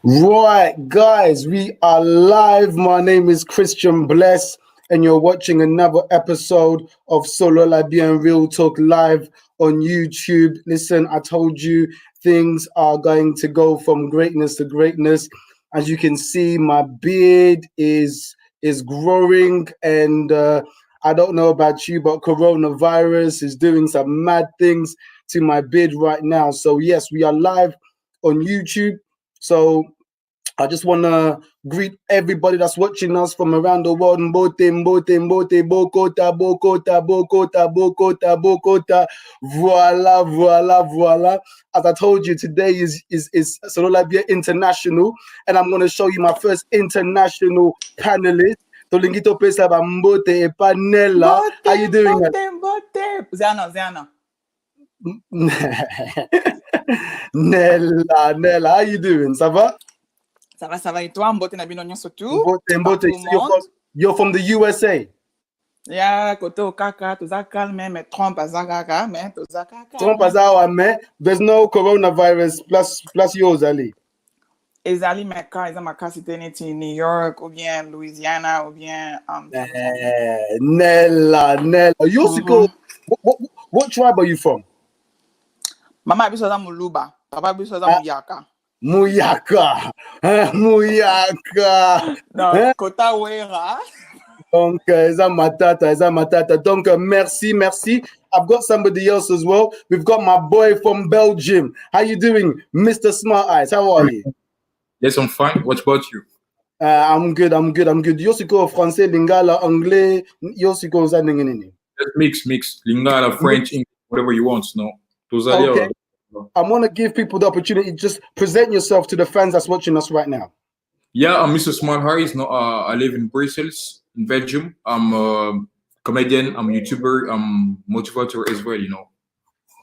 Right, guys, we are live. My name is Christian Bless, and you're watching another episode of Solola Bien Real Talk live on YouTube. Listen, I told you things are going to go from greatness to greatness. As you can see, my beard is growing, and I don't know about you, but coronavirus is doing some mad things to my beard right now. So yes, we are live on YouTube. So I just want to greet everybody that's watching us from around the world. Mbote, mbote, mbote, bokota, bokota, bokota, bokota, bokota. Voila, voila, voila. As I told you, today is Solola Bia International, and I'm going to show you my first international panelist. Tolingito Pesa Mbote Epanela. How you doing? Mbote. Ziana. Nella, how you doing? Ça va? Ça va et toi? Mbote na bino nyonso tu? Mbote, you're from the USA. Yeah, kote okaka, toza calme, mais Trump azakaka, mais toza kaka. Trump azawa, mais there's no coronavirus plus yours, Ali. Ezali meka, eza makasite neti New York, ou bien Louisiana, ou bien Nella. Yosiko, what tribe are you from? Mama biso za Muluba, papa biso za Muyaka. Muyaka. Non, Kota Wera. Donc, eza matata. Donc, merci. I've got somebody else as well. We've got my boy from Belgium. How you doing, Mr. Smart Eyes? How are you? Yes, I'm fine. What about you? I'm good. Yosiko français, lingala, anglais, Yosiko za nini? Mix. Lingala, French, English, whatever you want, no? Okay. I want to give people the opportunity. Just present yourself to the fans that's watching us right now. Yeah, I'm Mr. Smart Harris. No, I live in Brussels, in Belgium. I'm a comedian. I'm a YouTuber. I'm motivator as well,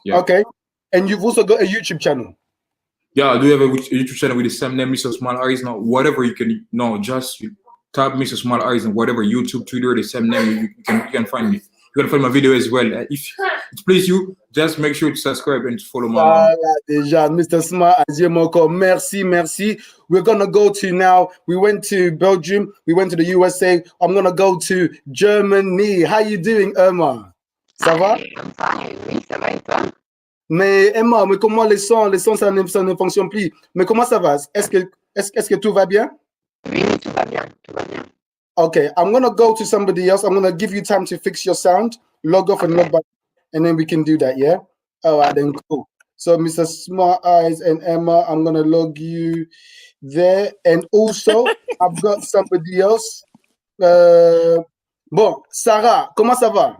Yeah. Okay. And you've also got a YouTube channel. Yeah, I do have a YouTube channel with the same name, Mr. Smart Harris. Now, whatever you can, just type Mr. Smart Harris and whatever YouTube, Twitter, the same name, you can find me. You can find my video as well. If it pleases you, just make sure to subscribe and follow my. Déjà, Mr. Smart, merci. We're gonna go to now. We went to Belgium. We went to the USA. I'm gonna go to Germany. How you doing, Emma? Ça va? Oui, ça va et toi? Mais Emma, mais comment les sons, ça ne fonctionne plus. Mais comment ça va? Est-ce que tout va bien? Oui, tout va bien. Okay, I'm gonna go to somebody else. I'm gonna give you time to fix your sound, log off and log back, and then we can do that, yeah? All right, then cool. So Mr. Smart Eyes and Emma, I'm gonna log you there. And also, I've got somebody else. Bon, Sarah, comment ça va?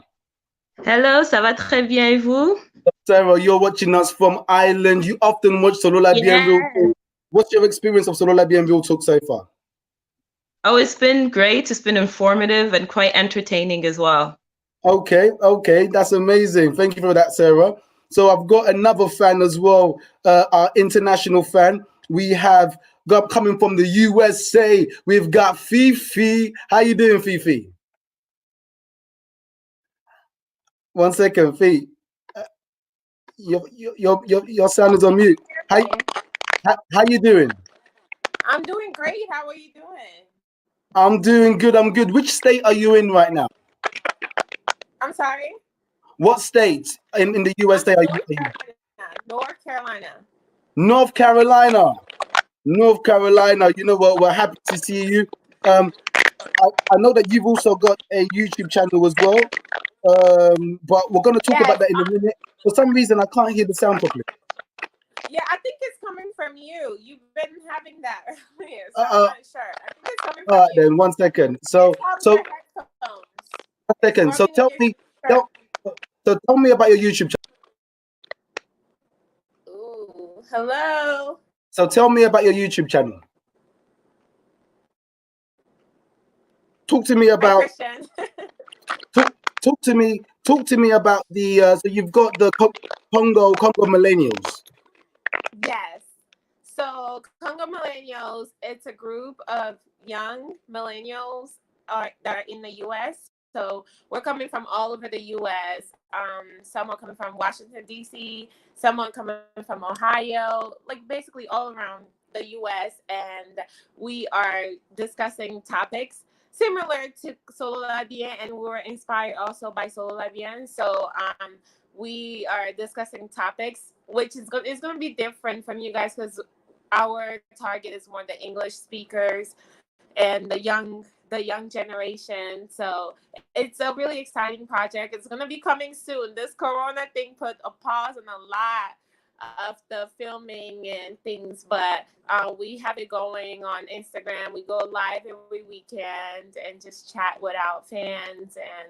Hello, ça va très bien et vous? Sarah, you're watching us from Ireland. You often watch Solola Bien Real Talk. What's your experience of Solola Bien Real Talk so far? Oh, it's been great. It's been informative and quite entertaining as well. Okay. That's amazing. Thank you for that, Sarah. So I've got another fan as well, our international fan. We have got coming from the USA. We've got Fifi. How you doing, Fifi? 1 second, Fifi. Your sound is on mute. How you doing? I'm doing great. How are you doing? I'm doing good. Which state are you in right now? I'm sorry? What state in the USA are you in? North Carolina. North Carolina. You know what? We're happy to see you. I know that you've also got a YouTube channel as well. But we're going to talk about that in a minute. For some reason, I can't hear the sound properly. Yeah, I think it's coming from you. You've been having that earlier, so I'm not sure. I think it's coming from you. Then 1 second. So 1 second. So tell me about your YouTube channel. Ooh, hello. So tell me about your YouTube channel. Talk to me about. Talk to me about the. So you've got the Congo millennials. Yes. So Congo Millennials, it's a group of young millennials that are in the U.S. So we're coming from all over the U.S. Some are coming from Washington, D.C., someone coming from Ohio, like basically all around the US, and we are discussing topics similar to Solola, and we were inspired also by Solola. So we are discussing topics which is going to be different from you guys, because our target is more the English speakers and the young generation. So it's a really exciting project. It's going to be coming soon. This corona thing put a pause on a lot of the filming and things, but we have it going on Instagram. We go live every weekend and just chat with our fans and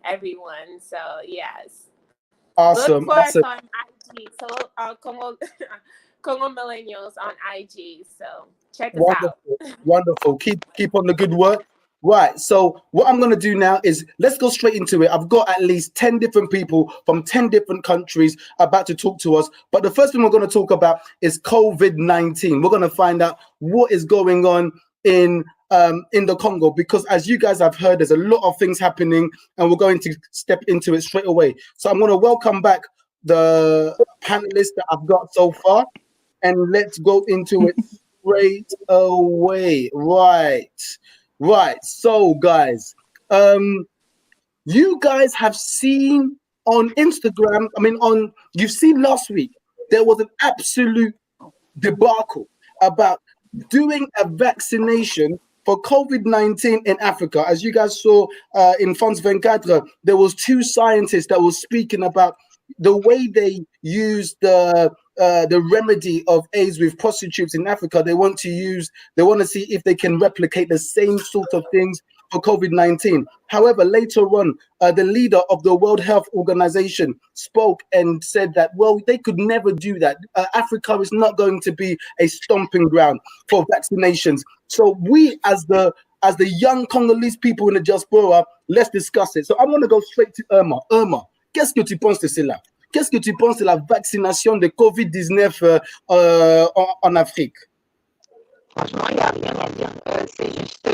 everyone. So yes, Awesome. look for us Awesome. on IG. So Congo Millennials on IG. So check us out. Wonderful. Keep on the good work. Right. So what I'm going to do now is let's go straight into it. I've got at least 10 different people from 10 different countries about to talk to us. But the first thing we're going to talk about is COVID-19. We're going to find out what is going on in the Congo, because as you guys have heard, there's a lot of things happening, and we're going to step into it straight away. So I'm going to welcome back the panelists that I've got so far, and let's go into it straight away. Right. So guys, you guys have seen on Instagram, you've seen last week, there was an absolute debacle about doing a vaccination for COVID-19 in Africa. As you guys saw in France 24, there was 2 scientists that were speaking about the way they use the remedy of AIDS with prostitutes in Africa. They want to see if they can replicate the same sort of things for COVID-19. However, later on, the leader of the World Health Organization spoke and said that, well, they could never do that. Africa is not going to be a stomping ground for vaccinations. So we, as the young Congolese people in the diaspora, let's discuss it. So I'm going to go straight to Irma. Irma, qu'est-ce que tu penses de cela? Qu'est-ce que tu penses de la vaccination de COVID-19 en Afrique? Franchement, il n'y a rien à dire. C'est juste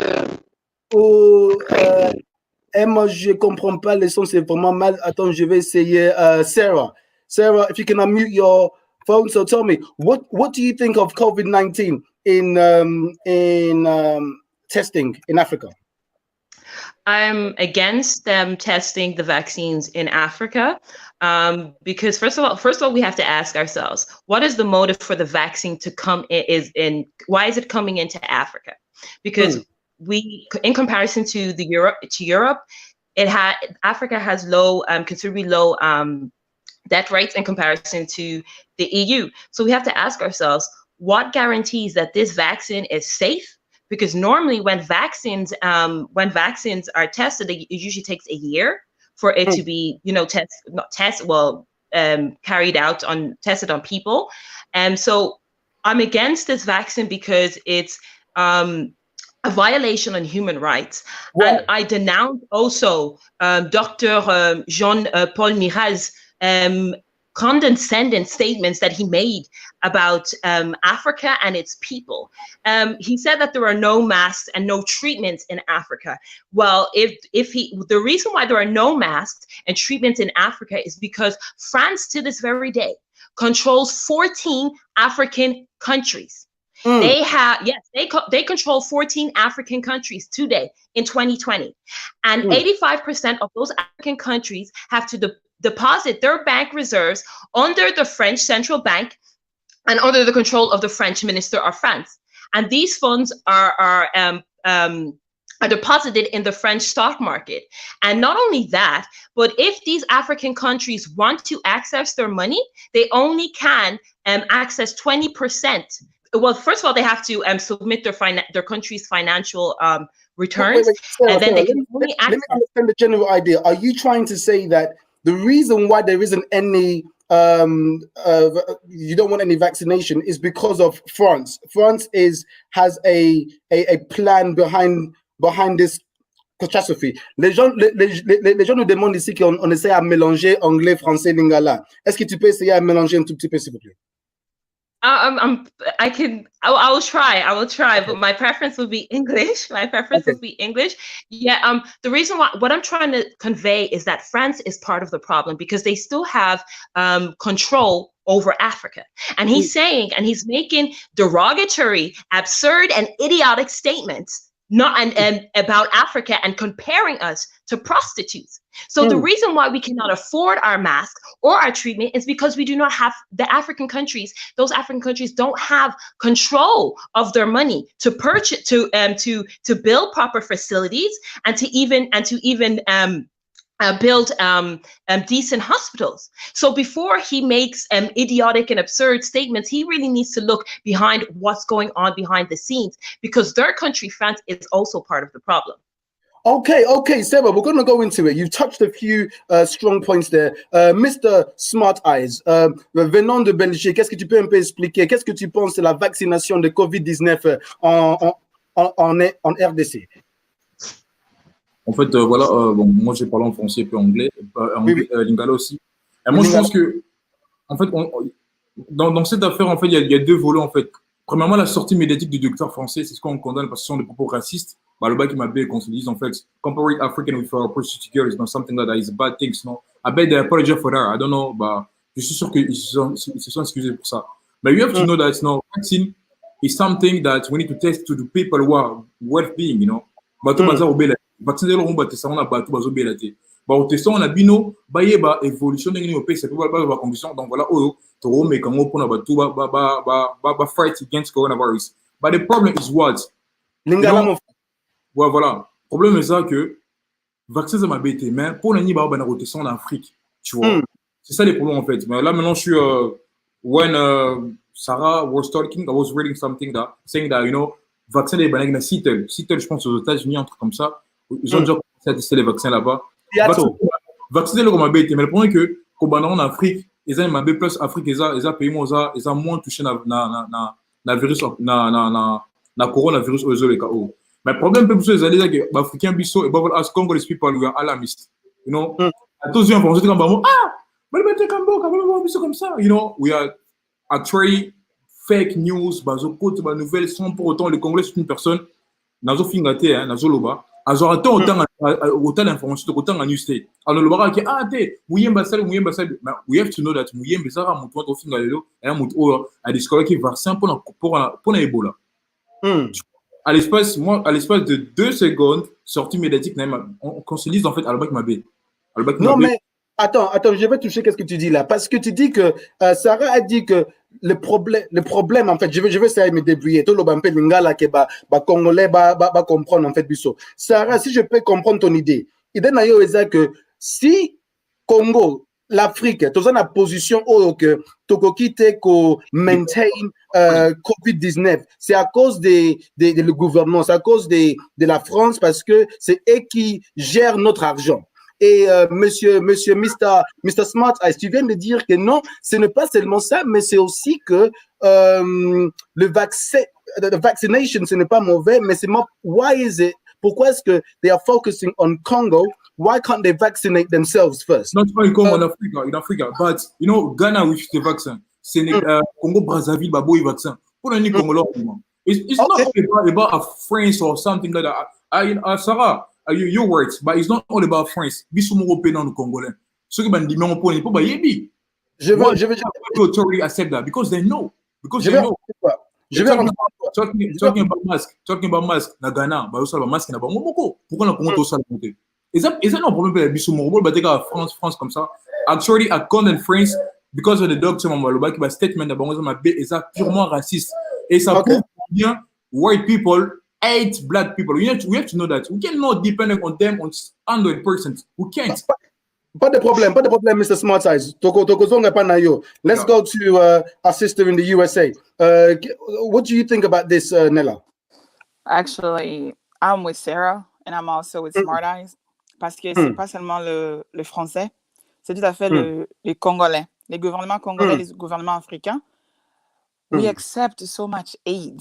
Emma, je comprends pas le son, c'est vraiment mal. Attends, je vais essayer. Sarah, if you can unmute your phone. So tell me, what do you think of COVID-19 in testing in Africa? I'm against them testing the vaccines in Africa because first of all, we have to ask ourselves, what is the motive for the vaccine to come in? Why is it coming into Africa? Because we, in comparison to Europe, Africa has considerably low death rates in comparison to the EU. So we have to ask ourselves, what guarantees that this vaccine is safe? Because normally when vaccines are tested, it usually takes a year for it to be, carried out tested on people. And so I'm against this vaccine because it's a violation on human rights. Right. And I denounce also Dr. Jean-Paul Miral's condescending statements that he made about Africa and its people. He said that there are no masks and no treatments in Africa. Well, the reason why there are no masks and treatments in Africa is because France, to this very day, controls 14 African countries. They control 14 African countries today in 2020, and 85% of those African countries have to deposit their bank reserves under the French central bank and under the control of the French Minister of France. And these funds are deposited in the French stock market. And not only that, but if these African countries want to access their money, they only can access 20%. Well, first of all, they have to submit their country's financial returns. Let me understand the general idea. Are you trying to say that the reason why there isn't any, you don't want any vaccination is because of France? France has a plan behind this catastrophe. Les gens nous demandent ici qu'on essaie à mélanger anglais, français, lingala. Est-ce que tu peux essayer à mélanger un tout petit peu, s'il vous plaît? I will try, but my preference would be English. My preference Okay. would be English. Yeah. The reason why, what I'm trying to convey is that France is part of the problem because they still have control over Africa. And he's saying, and he's making derogatory, absurd, and idiotic statements and about Africa and comparing us to prostitutes. So the reason why we cannot afford our mask or our treatment is because we do not have those African countries don't have control of their money to purchase to build proper facilities and to even build decent hospitals. So before he makes idiotic and absurd statements, he really needs to look behind what's going on behind the scenes, because their country, France, is also part of the problem. Okay, Sarah, we're going to go into it. You've touched a few strong points there. Mr. Smart Eyes, venant de Belgique, qu'est-ce que tu peux un peu expliquer? Qu'est-ce que tu penses de la vaccination de COVID-19 en RDC? En fait, voilà, bon, moi j'ai parlé en français puis anglais, lingala aussi. Et moi je pense que, en fait, dans cette affaire, en fait, il y a deux volets, en fait. Premièrement, la sortie médiatique du docteur français, c'est ce qu'on condamne parce que ce sont des propos racistes. Bah, le bac qui m'a bien qu'on se dise, en fait, comparing African with our prostitute girl is not something that is bad things, no. I bet they apologize for that. I don't know, bah, je suis sûr qu'ils se sont excusés pour ça. But you have to know that, vaccine is something that we need to test to the people who are worth being, you know. Bato baza obela. Vacciner le rumba testa on a bato bazo obela te. Ba o testa on a bino, ba ye ba évolution ndenge ni opé, c'est pas ba condition. Donc voilà, to make on open about ba fight against coronavirus. But the problem is what? Lingala, ouais, voilà. Le problème est ça que vaccin ça m'a bêté, mais pour l'année bah on a roté en Afrique, tu vois. C'est ça les problèmes en fait. Mais là maintenant je suis when Sarah was talking, I was reading something that saying that vaccin des bananes à Seattle, je pense aux États-Unis, un truc comme ça. Ils ont déjà commencé à tester les vaccins là-bas. Vacciner le comme bêté, mais le problème est que quand on en Afrique, ils ont plus Afrique, ils ont pays ils ont moins touché na virus na coronavirus aux les KO. Mais le problème, c'est que les Africains, as Congolese people, we are alarmist. Attention, on se dit comme comme ça. We are actually fake news, nouvelles, sans pour autant, le Congolais, c'est une personne, nazo fingate, nazo loba, alors autant d'informations, autant de news state. Alors le barak qui muyemba sal, we have to know that muyemba sara mutu to fingalelo, a discovered que vaccin pour Ebola. À l'espace de 2 secondes, sortie médiatique, qu'on se lise en fait, Albac Mabé. Non, mais attends, je vais toucher qu'est-ce que tu dis là. Parce que tu dis que Sarah a dit que le problème, en fait, je vais essayer de me débrouiller. Tout le monde peut lingala que Congolais va comprendre en fait biso. Sarah, si je peux comprendre ton idée, l'idée est que si Congo, l'Afrique, tu as une position où que tu maintain COVID-19, c'est à cause le gouvernement, c'est à cause de la France parce que c'est eux qui gèrent notre argent. Et monsieur Mr. Smart Eyes, tu viens de dire que non, ce n'est pas seulement ça, mais c'est aussi que le vaccination, ce n'est pas mauvais, mais c'est why is it? Pourquoi est-ce que they are focusing on Congo? Why can't they vaccinate themselves first? Not only Congo in Africa, but Ghana with the vaccine. Congo Brazzaville, baboy vaccin. Pour le Congolais, it's not about France or something like that. Sarah, your words, but it's not all about France. Bisoumo Européen no Congolais. Ceux qui bandent on peut pas ba yebi. Je veux authority accept that because they know. Je vais talking about mask na Ghana, ba usala mask na bango moko. Pourquoi na Congo to sala monter? Is that no problem pour bisoumo Européen ba teka France comme ça. Actually I condemn France because of the doctor Mamaloba qui ba statement na bango ma is that purement raciste. Et ça prouve bien white people hate black people. We have to know that. We cannot depend on them on 100%. We can't. Pas de problème, Mr. Smart Eyes. Let's go to our sister in the USA. What do you think about this, Nella? Actually, I'm with Sarah and I'm also with Smart Eyes parce que c'est pas seulement le français, c'est tout à fait les Congolais, les gouvernements congolais, les gouvernements africains. We accept so much aid.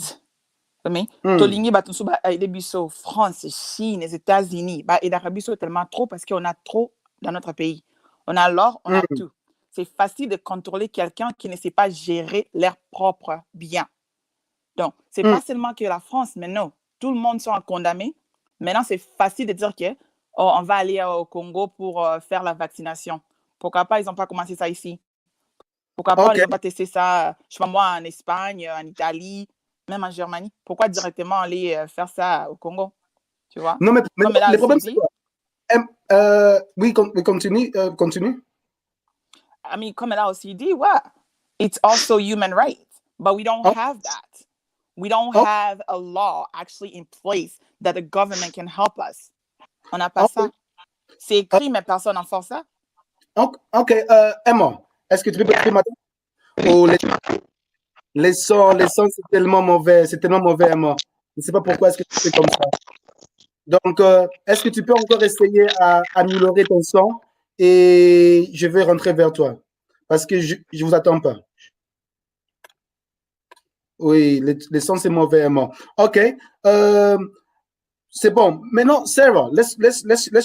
Toligny France, Chine, les États-Unis, et l'Arabie tellement trop parce qu'on a trop dans notre pays. On a l'or, on a tout. c'est facile de contrôler quelqu'un qui ne sait pas gérer leurs propres biens. Donc, c'est pas seulement que la France, mais non, tout le monde sont condamnés. Maintenant, c'est facile de dire que on va aller au Congo pour faire la vaccination. Pourquoi pas, ils n'ont pas commencé ça ici? Pourquoi pas, ils n'ont pas testé ça, je sais pas moi, en Espagne, en Italie, même en Germanie? Pourquoi directement aller faire ça au Congo? Tu vois? Non, mais le problème, c'est quoi? Oui, continue. I mean, comme elle a aussi dit, ouais, it's also human rights, but we don't have that. We don't have a law actually in place that the government can help us. On n'a pas ça. C'est écrit, mais personne n'enforce ça. Ok, Emma, est-ce que tu peux parler maintenant? Oh, les sons, c'est tellement mauvais, Emma. Je ne sais pas pourquoi est-ce que tu fais comme ça. Donc, est-ce que tu peux encore essayer à améliorer ton son et je vais rentrer vers toi parce que je ne vous attends pas. Oui, les sons, c'est mauvais, Emma. Ok, c'est bon. Maintenant, Sarah, let's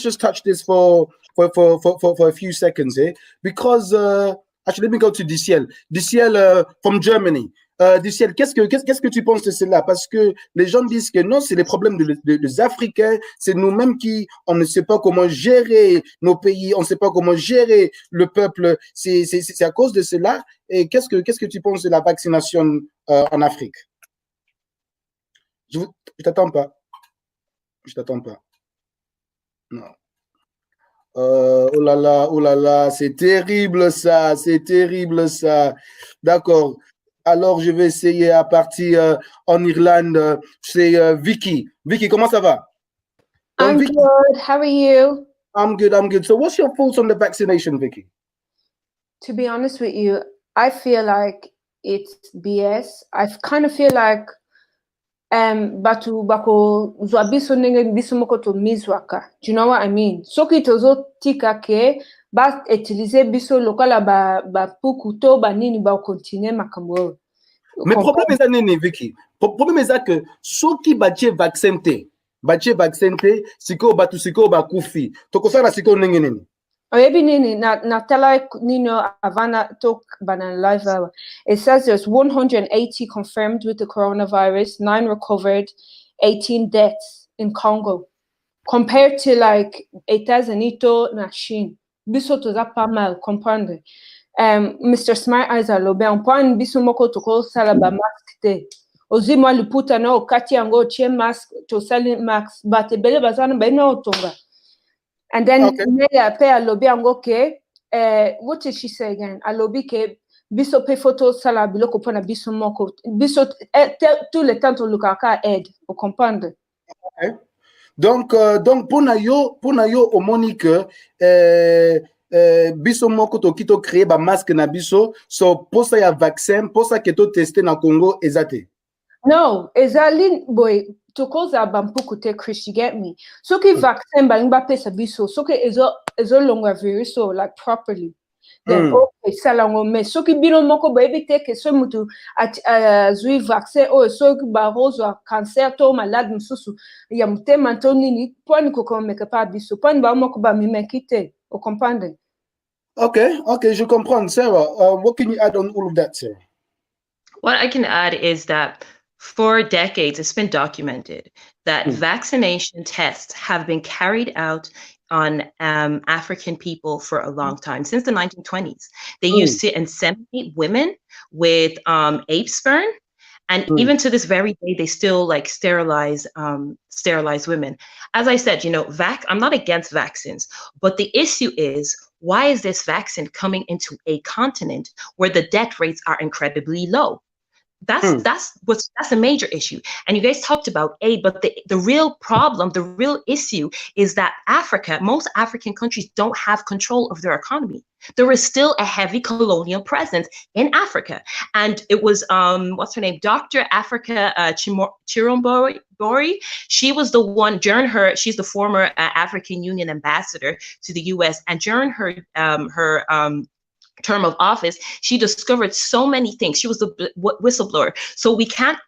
just touch this for a few seconds, because actually, let me go to Diciel. Diciel from Germany. Diciel, qu'est-ce que tu penses de cela? Parce que les gens disent que non, c'est les problèmes des Africains, c'est nous-mêmes qui, on ne sait pas comment gérer nos pays, on ne sait pas comment gérer le peuple. C'est à cause de cela. Et qu'est-ce que tu penses de la vaccination en Afrique? Je t'attends pas. Je t'attends pas. Non. Oh là là, c'est terrible ça, D'accord. Alors, je vais essayer à partir en Irlande. C'est Vicky. Vicky, comment ça va? I'm Vicky, good. How are you? I'm good. So what's your thoughts on the vaccination, Vicky? To be honest with you, I feel like it's BS. I kind of feel like batu bako zwa biso nenge biso moko to mizwaka. Do you know what I mean? Soki tozo tika ke ba utiliser biso lokola ba puku to ba nini ba continue makambo. Mais problème est ça, Vicky. Problème est ça que soki bache vaccin te, siko batu siko ba kufi. Toko sala siko nenge nini. Maybe nini na tala nino avana talk bana live. It says there's 180 confirmed with the coronavirus, 9 recovered, 18 deaths in Congo, compared to like Etazanito na Chine. Biso toza pas mal, comprendre. Mr. Smart Eyes alobe on point biso moko toko sala ba mask te. Ozi moi liputa no kati yango che mask to sali mask but bele bazana ba no tonga. And then pay alobi ango ke what did she say again? Alobi ke biso pe photo sala biloko pona biso moko biso tout le temps to lukaka aide au comprendre. Okay. Donc pona yo au monique biso moko to kito créer ba masque na biso so posa ya vaccin posa ke to tester na Congo ezate. No, ezali boy to cause bampuku te Chris, you get me? So ki vaccine balimba pesa biso, so ke ezo longa virus so like properly. Then okay, salango me so ki bino moko baby take so mutu at zui vaccine o so ki ba rozo cancer to malade msusu ya mutema to nini poni ko meka pa biso poni ba moko ba mi mekite o comprendre. Okay, je comprends. Sarah, what can you add on all of that, Sarah? What I can add is that for decades, it's been documented that vaccination tests have been carried out on African people for a long time, since the 1920s. They used to inseminate women with ape sperm, and even to this very day, they still like sterilize women. As I said, you know, I'm not against vaccines, but the issue is, why is this vaccine coming into a continent where the death rates are incredibly low? That's a major issue. And you guys talked about aid, but the real problem, the real issue is that most African countries don't have control of their economy. There is still a heavy colonial presence in Africa. And it was, what's her name? Dr. Africa Chirombori. She was the one she's the former African Union ambassador to the US. And during term of office, she discovered so many things. She was a whistleblower. So we can't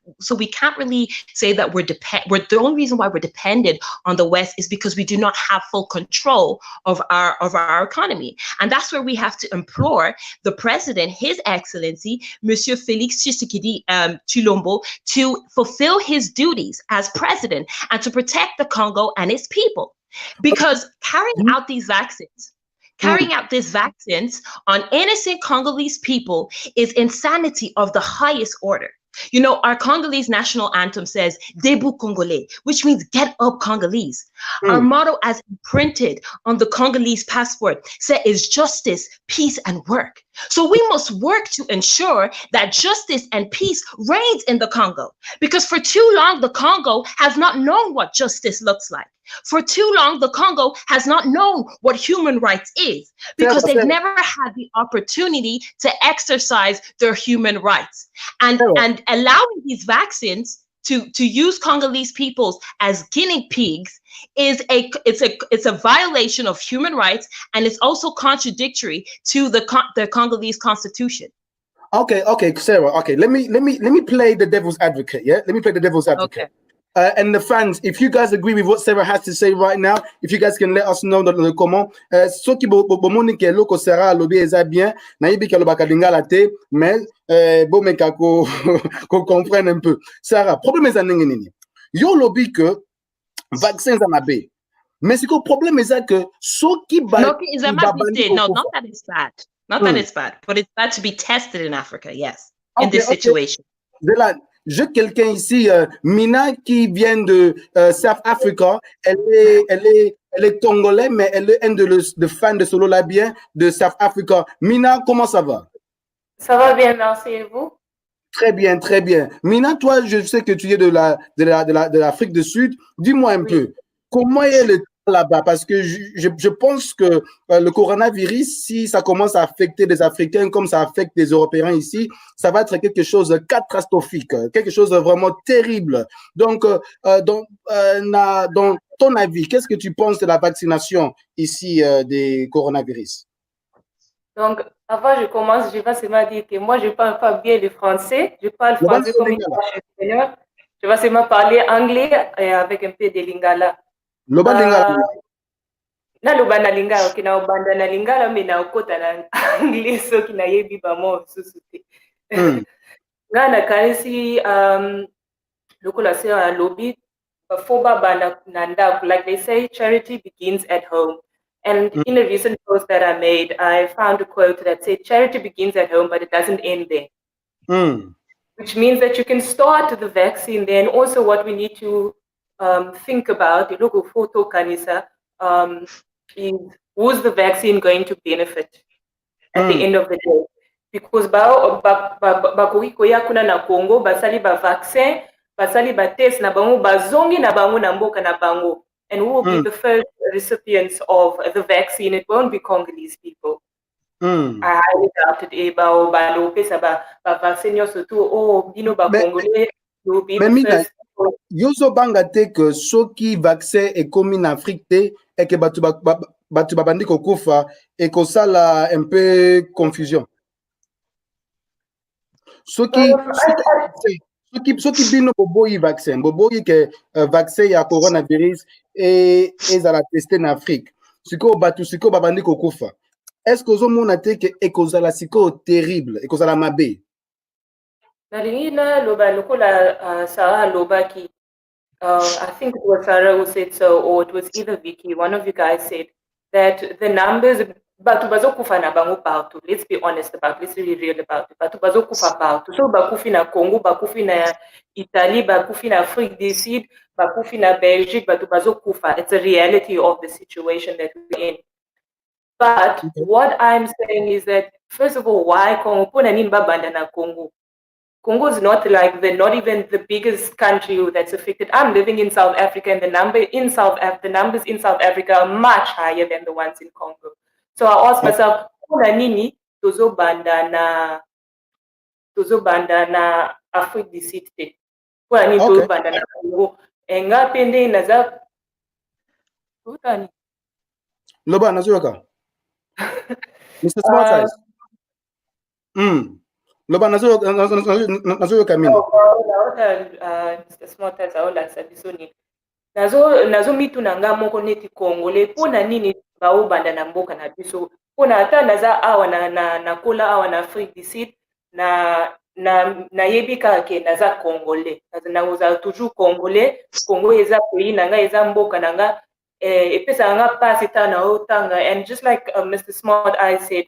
really say that we're the only reason why we're dependent on the West is because we do not have full control of our economy. And that's where we have to implore the president, His Excellency, Monsieur Félix Tshisekedi Tshilombo, to fulfill his duties as president and to protect the Congo and its people. Because carrying out these vaccines on innocent Congolese people is insanity of the highest order. You know, our Congolese national anthem says, Debout Congolais, which means get up Congolese. Our motto as imprinted on the Congolese passport is justice, peace, and work. So we must work to ensure that justice and peace reigns in the Congo. Because for too long, the Congo has not known what justice looks like. For too long, the Congo has not known what human rights is because they've never had the opportunity to exercise their human rights. And allowing these vaccines to use Congolese peoples as guinea pigs is a violation of human rights, and it's also contradictory to the Congolese constitution. Okay, Sarah. Okay, let me play the devil's advocate. Yeah, let me play the devil's advocate. Okay. And the fans, if you guys agree with what Sarah has to say right now, if you guys can let us know dans le comment. Ce qui bomoni ke loko Sarah lobi eza bien, na yibi ke lobaka lingala te, mais bo meka ko comprenne un peu. Sarah, problème eza ndenge nini? Yo lobi ke vaccins za mabe. Mais c'est que problème eza que soki ba No, not that it's bad. Not that it's bad, but it's bad to be tested in Africa, yes, in this situation. J'ai quelqu'un ici, Mina, qui vient de South Africa. Elle est congolaise, mais elle est une de fans de Solola bien de South Africa. Mina, comment ça va? Ça va bien, merci, et vous? Très bien, très bien. Mina, toi, je sais que tu es de l'Afrique du Sud. Dis-moi un peu, comment est le temps là-bas? Parce que je pense que le coronavirus, si ça commence à affecter les Africains comme ça affecte les Européens ici, ça va être quelque chose de catastrophique, quelque chose de vraiment terrible. Donc, dans ton avis, qu'est-ce que tu penses de la vaccination ici des coronavirus? Donc, avant je commence, je vais seulement dire que moi, je ne parle pas bien le français. Je parle français comme une espagnole. Je vais seulement parler anglais et avec un peu de lingala. Loba lingala. Na loba na lingala, ok, na obanda na lingala, mais na okota na anglais, so ki na yebi ba mo susu te. Nga na kanisi, lokola se a lobby, foba ba na ndako, like they say, charity begins at home. And in a recent post that I made, I found a quote that said, charity begins at home, but it doesn't end there. Which means that you can start the vaccine there. And also what we need to think about, is who's the vaccine going to benefit at the end of the day? Because kuna na Congo, basali ba vaccin, basali ba test na bango, bazongi na bango na mboka na bango. And who will be the first recipients of the vaccine? It won't be Congolese people. I highly doubt it. Will be the first. Yozo banga te que soki vaccin est commis en Afrique te et que batu babandi kokufa et que ça la un peu confusion. Soki bino boboyi vaccin que vaccin ya coronavirus et za la tester en Afrique. Siko babandi kokufa. Est-ce que zo mona te que ekozala siko terrible ekozala mabe? Naringina loba lokola Sarah Lobaki. I think it was Sarah who said so, or it was either Vicky. One of you guys said that the numbers. Batu bazokufa na bango partout. Let's be honest about. Let's be real about it. Batu bazokufa partout. So bakufi na Congo, bakufi na Italy, bakufi na Afrique du Sud, bakufi na Belgique, batu bazokufa. It's a reality of the situation that we're in. But what I'm saying is that, first of all, why Congo? Congo. Congo is not even the biggest country that's affected. I'm living in South Africa, and the numbers in South Africa are much higher than the ones in Congo. So I asked myself, nini tozo banda na Afrique du Sud te? Nini tozo banda na Congo? Enga pende naza. Loba nazoka. Mr. Smart Eyes. Loba nazo kamini. Small test aola sabisoni. Nazo mitu na nga moko neti Congolais pona nini baobanda na mboka na biso pona ata naza awa na kola awa na Afrique du Sud nayebi kaka ke naza Congolais nakozala toujours Congolais. Congo eza pays na nga eza mboka na nga epesaka nga mpasi ta na otanga. And just like Mr. Smart I said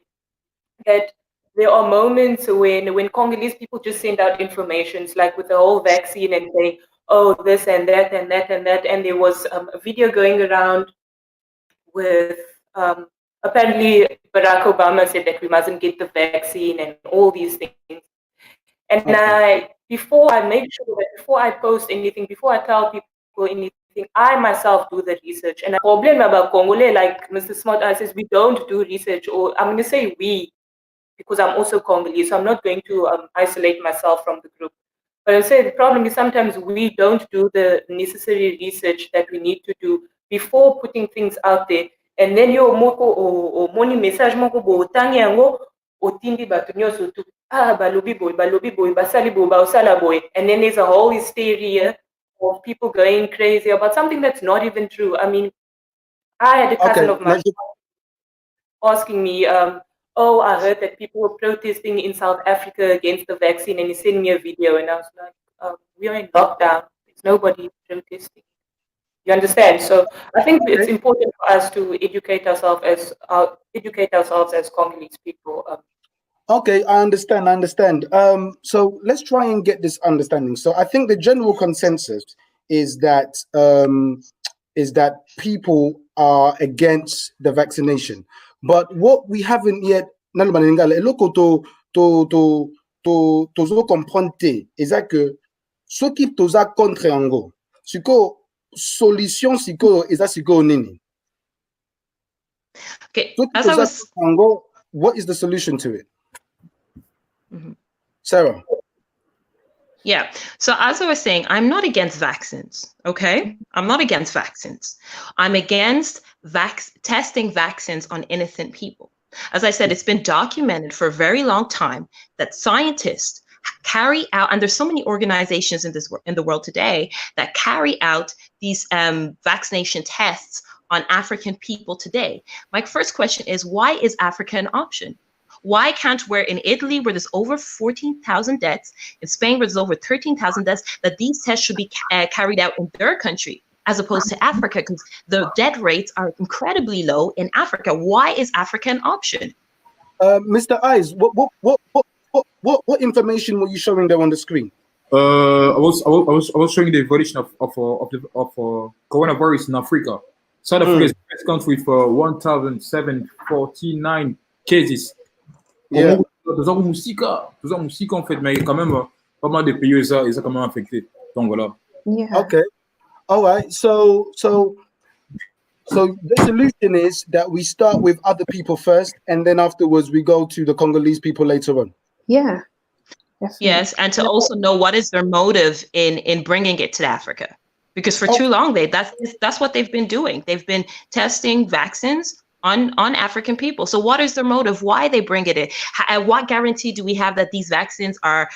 that there are moments when Congolese people just send out informations, like with the whole vaccine and saying, oh, this and that and that and that. And there was a video going around with apparently Barack Obama said that we mustn't get the vaccine and all these things. And before I make sure that before I post anything, before I tell people anything, I myself do the research. And the problem about Congolais, like Mr. Smart says, we don't do research, or I'm going to say we, because I'm also Congolese, so I'm not going to isolate myself from the group. But I say the problem is sometimes we don't do the necessary research that we need to do before putting things out there. And then yo moko o moni message moko bo tangi yango otindi batu nyoso tu balobi boy basali boy baosala boy, and then there's a whole hysteria of people going crazy about something that's not even true. I mean, I had a cousin of mine asking me, oh, I heard that people were protesting in South Africa against the vaccine, and he sent me a video, and I was like, we are in lockdown. There's nobody protesting. You understand? So I think it's important for us to educate ourselves as Congolese people. Okay, I understand. So let's try and get this understanding. So I think the general consensus is that people are against the vaccination. But what we haven't yet is that que ceux qui toza contre ango, siko solution siko is that siko nini. Okay, as I was ango, what is the solution to it? Sarah. Yeah. So as I was saying, I'm not against vaccines. Okay. I'm not against vaccines. I'm against testing vaccines on innocent people. As I said, it's been documented for a very long time that scientists carry out, and there's so many organizations in the world today that carry out these vaccination tests on African people today. My first question is, why is Africa an option? Why can't where in Italy, where there's over 14,000 deaths, in Spain, where there's over 13,000 deaths, that these tests should be carried out in their country, as opposed to Africa, because the death rates are incredibly low in Africa. Why is Africa an option? Mr. Eyes, what information were you showing there on the screen? I was showing the evolution of coronavirus in Africa. South Africa is the best country for 1,749 cases. Yeah. Toujours musique en fait, mais quand même pas mal de pays ils sont quand même affectés. Donc voilà. Yeah. Okay. All right. So the solution is that we start with other people first, and then afterwards we go to the Congolese people later on. Yeah. Definitely. Yes, and to also know what is their motive in bringing it to Africa, because for too long that's what they've been doing. They've been testing vaccines on African people. So what is their motive? Why they bring it in? What guarantee do we have that these vaccines have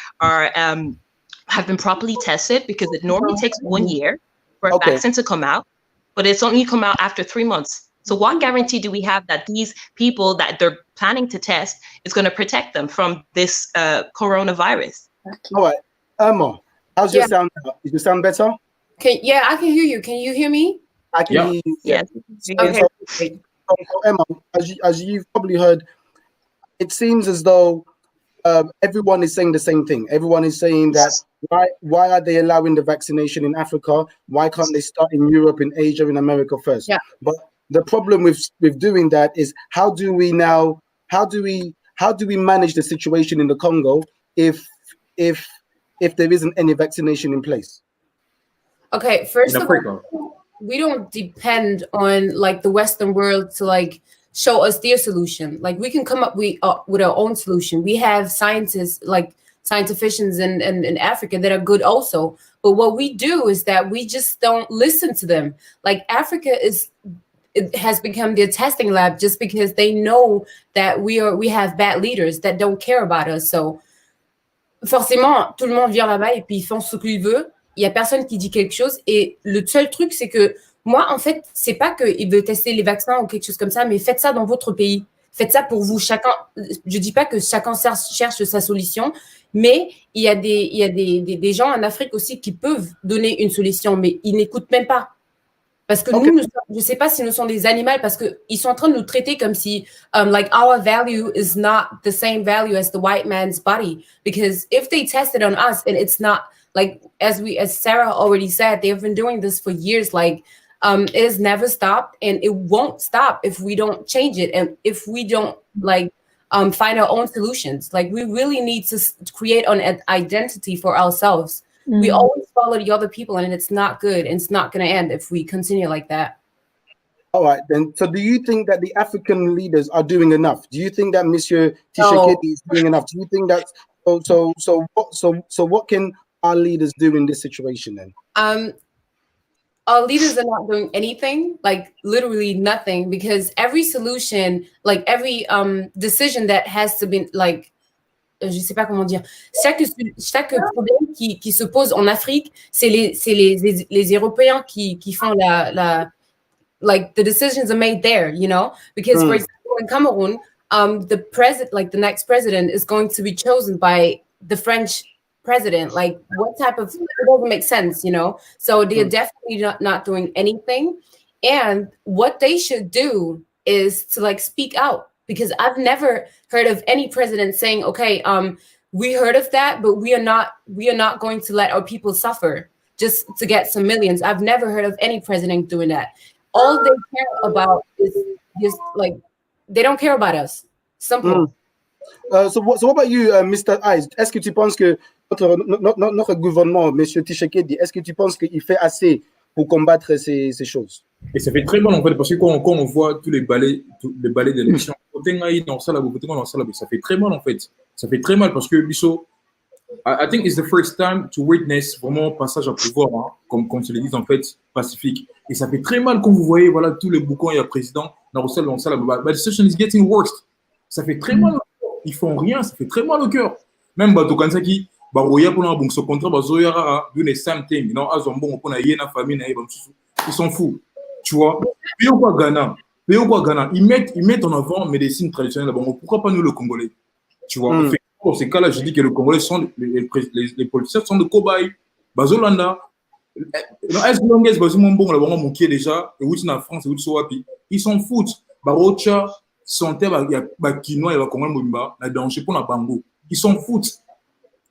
been properly tested? Because it normally takes 1 year for a vaccine to come out, but it's only come out after 3 months. So what guarantee do we have that these people that they're planning to test is going to protect them from this coronavirus? All right, Emma, how's your sound? Is your sound better? Yeah, I can hear you. Can you hear me? I can hear you. Yes. Okay. So Emma, as you've probably heard, it seems as though everyone is saying the same thing. Everyone is saying that why are they allowing the vaccination in Africa? Why can't they start in Europe, in Asia, in America first? Yeah. But the problem with doing that is how do we manage the situation in the Congo if there isn't any vaccination in place? Okay, first of all, we don't depend on like the Western world to like show us their solution. Like we can come up with our own solution. We have scientists like scientificians in Africa that are good also. But what we do is that we just don't listen to them. Like Africa is it has become their testing lab just because they know that we have bad leaders that don't care about us. So forcément, tout le monde vient là-bas et puis ils font ce qu'ils veulent. Il y a personne qui dit quelque chose. Et le seul truc, c'est que moi, en fait, c'est pas qu'ils veulent tester les vaccins ou quelque chose comme ça, mais faites ça dans votre pays. Faites ça pour vous. Chacun. Je dis pas que chacun cherche sa solution, mais il y a des gens en Afrique aussi qui peuvent donner une solution, mais ils n'écoutent même pas. Parce que nous, je ne sais pas si nous sommes des animaux, parce qu'ils sont en train de nous traiter comme si, like, our value is not the same value as the white man's body. Because if they test it on us and it's not, like, as Sarah already said, they've been doing this for years, like, it has never stopped and it won't stop if we don't change it and if we don't, like, find our own solutions. Like, we really need to create an identity for ourselves. We always follow the other people, and it's not good. And it's not going to end if we continue like that. All right, then. So do you think that the African leaders are doing enough? Do you think that Monsieur Tshisekedi is doing enough? Do you think that so what can our leaders do in this situation then? Our leaders are not doing anything, like literally nothing, because every solution, like every decision that has to be, like, je sais pas comment dire, chaque problème qui se pose en Afrique, c'est les Européens qui font like the decisions are made there, you know, because for example in Cameroon, the next president is going to be chosen by the French president. Like, what type of, it doesn't make sense, you know. So they're definitely not doing anything, and what they should do is to, like, speak out. Because I've never heard of any president saying, okay, we heard of that, but we are not going to let our people suffer just to get some millions. I've never heard of any president doing that. All they care about is just, like, they don't care about us. Simple. So what about you, Mr. Ice? Est-ce que tu penses que notre gouvernement, M. Tshisekedi, est-ce que tu penses qu'il fait assez pour combattre ces choses? Et ça fait très mal en fait, parce que quand on voit tous les balais d'élection, ça fait très mal en fait. Ça fait très mal parce que Bisso, I think it's the first time to witness vraiment passage à pouvoir, hein, comme se le dit en fait, pacifique. Et ça fait très mal quand vous voyez, voilà, tous les boucons, il y a président, but the situation is getting worse. Ça fait très mal au cœur. Ils font rien, ça fait très mal au cœur. Même Bato Kansaki, Baroya pour un ce contrat, Bazoyara, do the same thing, you know, Azombo, on a yéna famille, ils sont fous. Tu vois, pays ou quoi Ghana, ils mettent en avant médecine traditionnelle. Bon, pourquoi pas nous le Congolais? Tu vois, dans ces cas-là, je dis que les Congolais sont les politiciens sont de cobayes. Bazolanda, est-ce que l'anglais bazimon bon là-bas mon qui est déjà et où en France et où soapi, ils s'en foutent. Barocha, santé, ba Kinois et ba Congolais mobimba, la danger pour la Bango. Ils s'en foutent.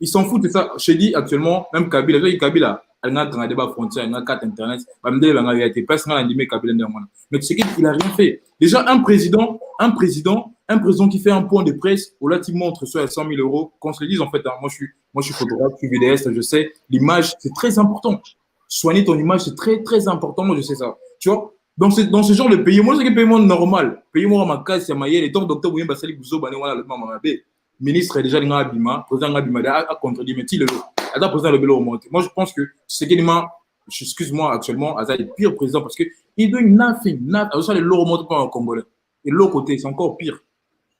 Ils s'en foutent de ça. Je dis actuellement, même Kabila. Elle n'a pas de frontière, elle n'a pas d'internet. Mais c'est qu'il n'a rien fait. Déjà, un président qui fait un point de presse où là, tu montres ça à 100 000 euros. Qu'on se le dise, en fait, hein, moi, je suis photographe, je suis vidéaste, je sais. L'image, c'est très important. Soigner ton image, c'est très, très important. Moi, je sais ça. Tu vois, dans ce genre de pays, moi, c'est un pays normal. Pays-moi, ma case, c'est ma yelle. Et tant que docteur Bouyen Bassali Bouzo, le ministre est déjà dans l'abima, président l'abima, a contredit, mais il a président le Bololo remonté. Moi, je pense que c'est quasiment, excuse-moi, actuellement, Aza est le pire président parce qu'il doit nothing. Ça, le lot remonte pas en Congolais. Et l'autre côté, c'est encore pire.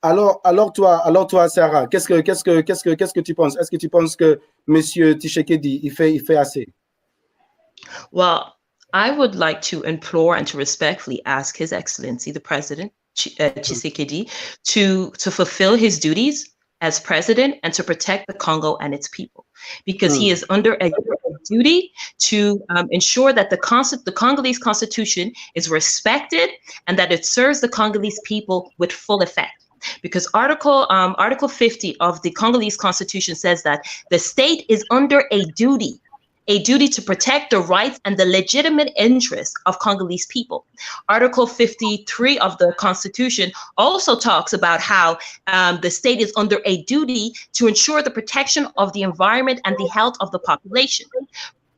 Alors toi, Sarah, qu'est-ce que tu penses? Est-ce que tu penses que Monsieur Tshisekedi, il fait assez? Well, I would like to implore and to respectfully ask His Excellency, the President, Tshisekedi, to fulfill his duties as president and to protect the Congo and its people, because he is under a duty to ensure that the Congolese constitution is respected and that it serves the Congolese people with full effect. Because Article 50 of the Congolese constitution says that the state is under a duty to protect the rights and the legitimate interests of Congolese people. Article 53 of the Constitution also talks about how the state is under a duty to ensure the protection of the environment and the health of the population.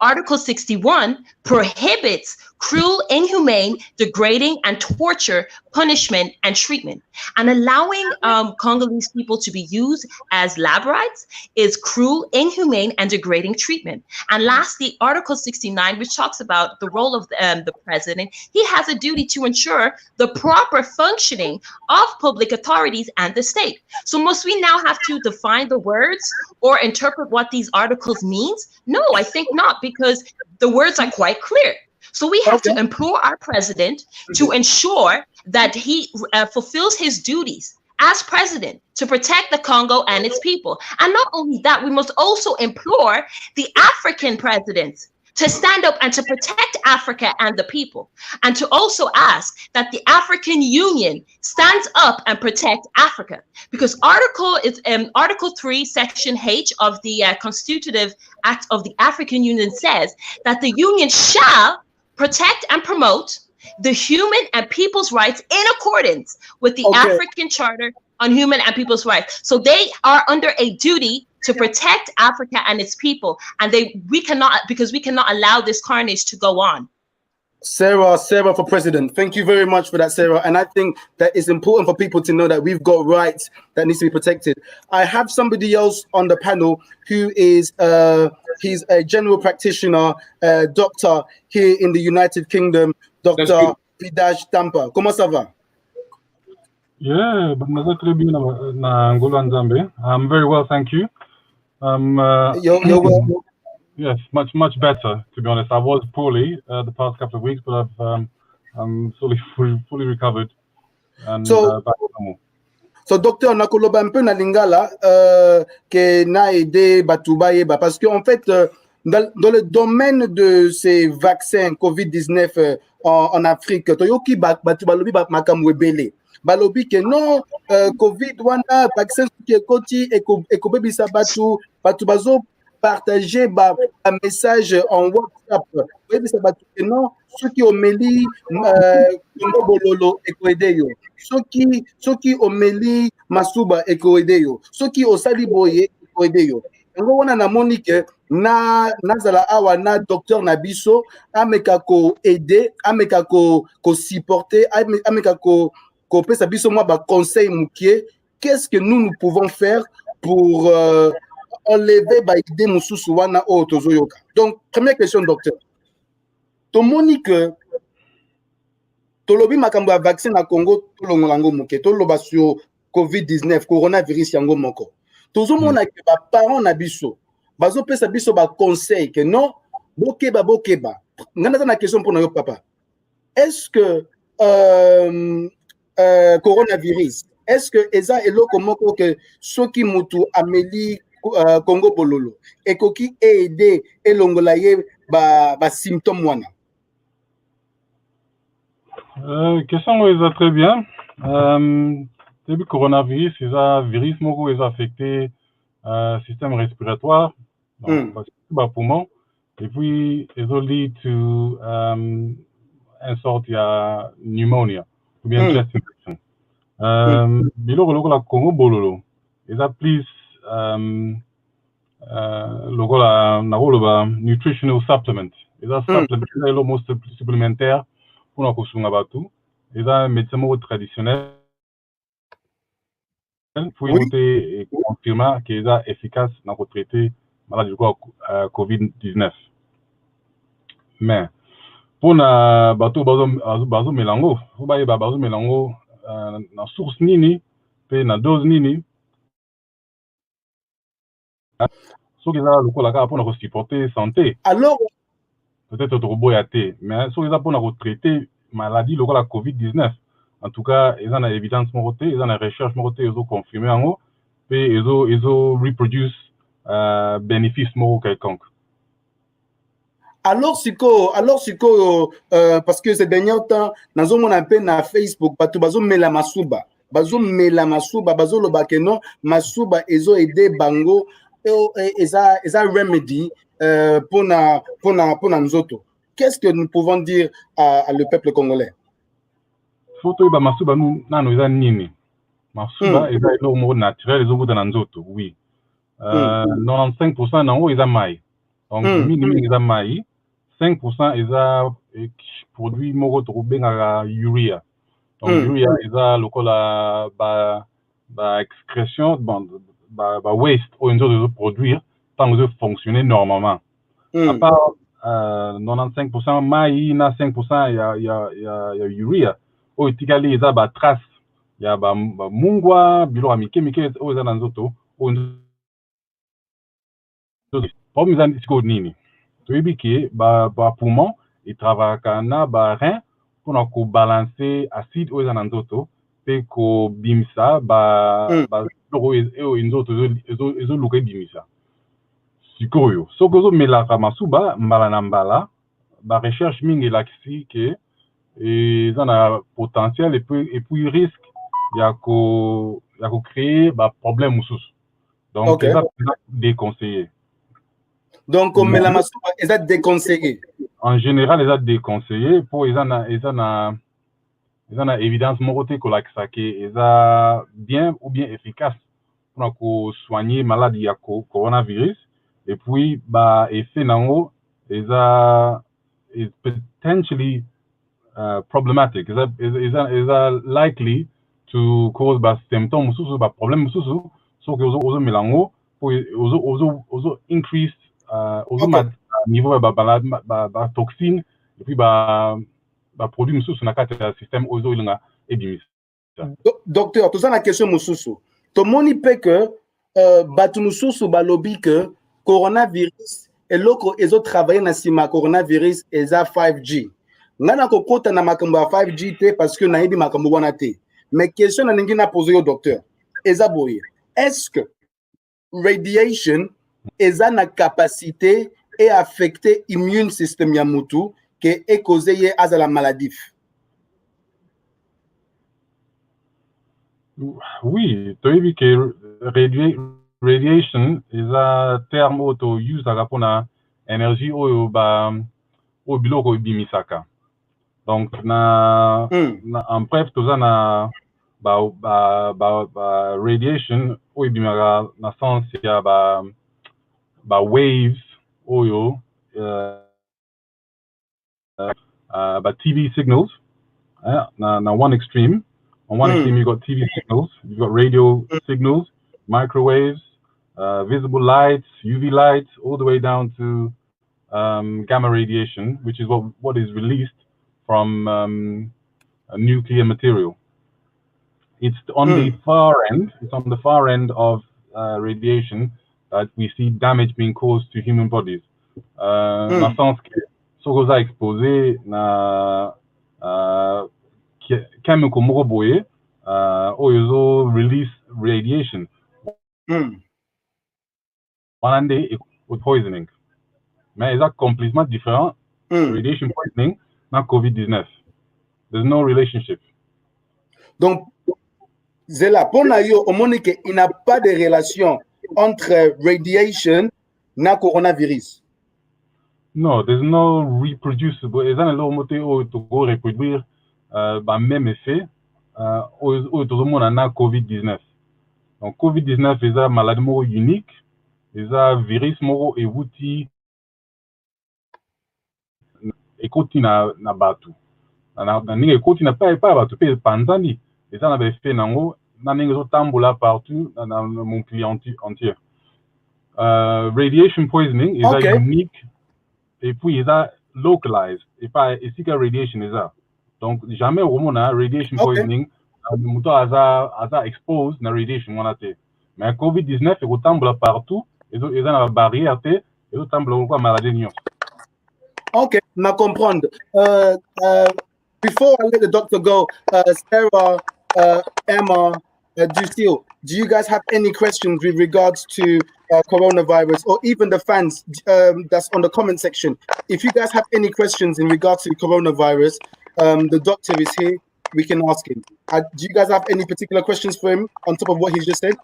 Article 61 prohibits cruel, inhumane, degrading, and torture, punishment, and treatment. And allowing Congolese people to be used as lab rats is cruel, inhumane, and degrading treatment. And lastly, Article 69, which talks about the role of the president, he has a duty to ensure the proper functioning of public authorities and the state. So must we now have to define the words or interpret what these articles means? No, I think not, because the words are quite clear. So we have to implore our president to ensure that he fulfills his duties as president to protect the Congo and its people. And not only that, we must also implore the African presidents to stand up and to protect Africa and the people, and to also ask that the African Union stands up and protect Africa, because Article 3, Section H of the Constitutive Act of the African Union says that the Union shall protect and promote the human and people's rights in accordance with the African Charter on Human and People's Rights. So they are under a duty to protect Africa and its people, and we cannot allow this carnage to go on. Sarah for president. Thank you very much for that, Sarah. And I think that it's important for people to know that we've got rights that needs to be protected. I have somebody else on the panel who is he's a general practitioner, doctor here in the United Kingdom, Dr. Pidaj Tampa. Comment ça va? Yeah, I'm very well, thank you. You're welcome. Yes, much better, to be honest. I was poorly the past couple of weeks, but I'm fully recovered. And back to normal. So, docteur, nakoloba un peu na lingala que na aidé batubaye ba parce que en fait dans le domaine de ces vaccins COVID-19 en Afrique, toyoki batubalobi ba makamwebele. Balobi que non COVID wana vaccin qui est koti eko bebisa batu bazo partager un message en WhatsApp. Bebisa batu que non ceux qui omeli Congo Bololo eko edeyo. Ceux qui omeli Masuba eko edeyo. Ceux qui osali boye eko edeyo. Ngo wana na monique na nazala awa na docteur Nabiso ameka ko aider, ameka ko supporter, ameka ko pesa biso moi ba conseil mukie. Qu'est-ce que nous pouvons faire pour enlever ba idée mususu wana o tozoyoka? Donc première question, docteur. To monique tolobi makambo ya vaccin na Congo tolongolango muke toloba sur COVID-19 coronavirus yango moko. Tozomona ke ba parents na biso bazopesa biso ba conseil que non bokeba. Ngana na question pour na yo papa. Est-ce que coronavirus, est-ce que eza eloko moko que soki mutu ameli Congo Bololo ekoki aider elongola ye ba symptômes wana? Question est très bien. Le coronavirus, c'est un virus moko est affecté système respiratoire, donc bas poumon, et puis ils ont lead to une sorte de pneumonia ou bien chest infection. Biloko la Congo Bololo, ils a plus logo la na nutritional supplement. Ils a supplement supplémentaire pour nous consommer bateau. Ils a un médecin traditionnel pour éviter et confirmer qu'il est efficace dans le traiter maladie de COVID-19. Mais pour na bateau bazo melango, faut ba bazo melango na source nini pe na dose nini. So qu'ils a le ko la ka pour na supporter santé. Alors peut-être trop boyaté, mais so qu'ils a pour na traiter maladie le ko la COVID-19. En tout cas, ils ont une évidence morotée, ils ont une recherche morotée, ils ont confirmé en haut, et ils ont reproduce bénéfice moro quelconque. Alors parce que ces derniers temps, nous avons un peu na Facebook, bazo mela masuba, bazo loba que non, masuba ezo aider bango, eza remedy pour nous autres. Qu'est-ce que nous pouvons dire à le peuple congolais? Photo ba masuba nano eza nini masuba eza elo mo naturel ezo na nzoto oui 95% nango eza mai donc minimum eza mai 5% eza produit moko tokobengaka urea. Donc urea eza lokola ba excrétion ba waste oyo nzoto ezoproduire ntango ezofonctionner normalement. À part 95% mai na 5% ya urea oyo etikali eza ba trace ya ba mungwa biloko ya mike mike oyo eza na nzoto oyo problème eza sikoyo nini toyebi ke ba poumon etravaillaka na ba rein mpona kobalance acide oyo eza na nzoto mpe kobimisa biloko oyo nzoto ezoluka ebimisa. Sikoyo soki ozomelaka masuba mbala na mbala barecherche mingi elakisi ke eza na potentiel epuis risque ya kocréer baproblème mosusu. Donc eza déconseillé. Donc omela masuba eza déconseillé. En général eza déconseillé mpo eza na évidence moko te kolakisa ke eza bien ou bien efficace mpona kosoigner maladie ya coronavirus. Et puis ba effet nango is potentially problematic, is likely to cause ba symptômes mususu ba problème mususu so que ozo melango ozo increase ozo niveau ba toxine et puis ba produit mususu na kati ya système ozo ilinga ebimisa. Docteur, tout ça la question mususu to moni pe que batu mususu balobi que coronavirus eloko ezo travailler na sima coronavirus eza 5G. Ngana kokota na makambo ya 5G te parce que nayebi makambo wana te. Mais question na ningi na poser au docteur. Eza boye. Est-ce que radiation eza na capacité et affecter immune system ya mutu ke e causer ye azala maladif? Oui, toyebi ke radiation eza terme oyo usaka mpona énergie oyo oyo biloko ebimisaka. Donc en bref toza na ba radiation oyo ebimaka na sens ya ba waves oyo ba TV signals na one extreme. On one extreme, you've got TV signals, you've got radio signals, microwaves, visible lights, UV lights, all the way down to gamma radiation, which is what is released from a nuclear material. It's on the far end. It's on the far end of radiation that we see damage being caused to human bodies. Dans le sens que ce qu'on a exposé na chemical moko boye oyo release radiation wanande with poisoning, mais eza complètement différent radiation poisoning na COVID-19. There's no relationship. Donc Zela pona yo omoni ke il n'a pas de relation entre radiation na coronavirus. No, there's no reproducible. Eza na lo mote oyo to go reproduire ba même effet oyo tozomona na COVID-19. Donc COVID-19 eza maladie moko unique, eza virus moko ewuti ekoti na batu na ndenge ekoti na pa batu pe panzani eza na baeffet nango na ndenge ezotambola partout na mon client entier. Radiation poisoning eza unique et puis eza localized et pas esika radiation eza. Donc jamais au na radiation poisoning muto aza exposed na radiation wana te. Mais COVID-19 ekotambola partout eza na barrière te ezotambola kwa maladie nyonso. Okay, na comprendre. Before I let the doctor go, Sarah, Emma, Lucille, do you guys have any questions with regards to coronavirus, or even the fans that's on the comment section? If you guys have any questions in regards to coronavirus, the doctor is here. We can ask him. Do you guys have any particular questions for him on top of what he's just said?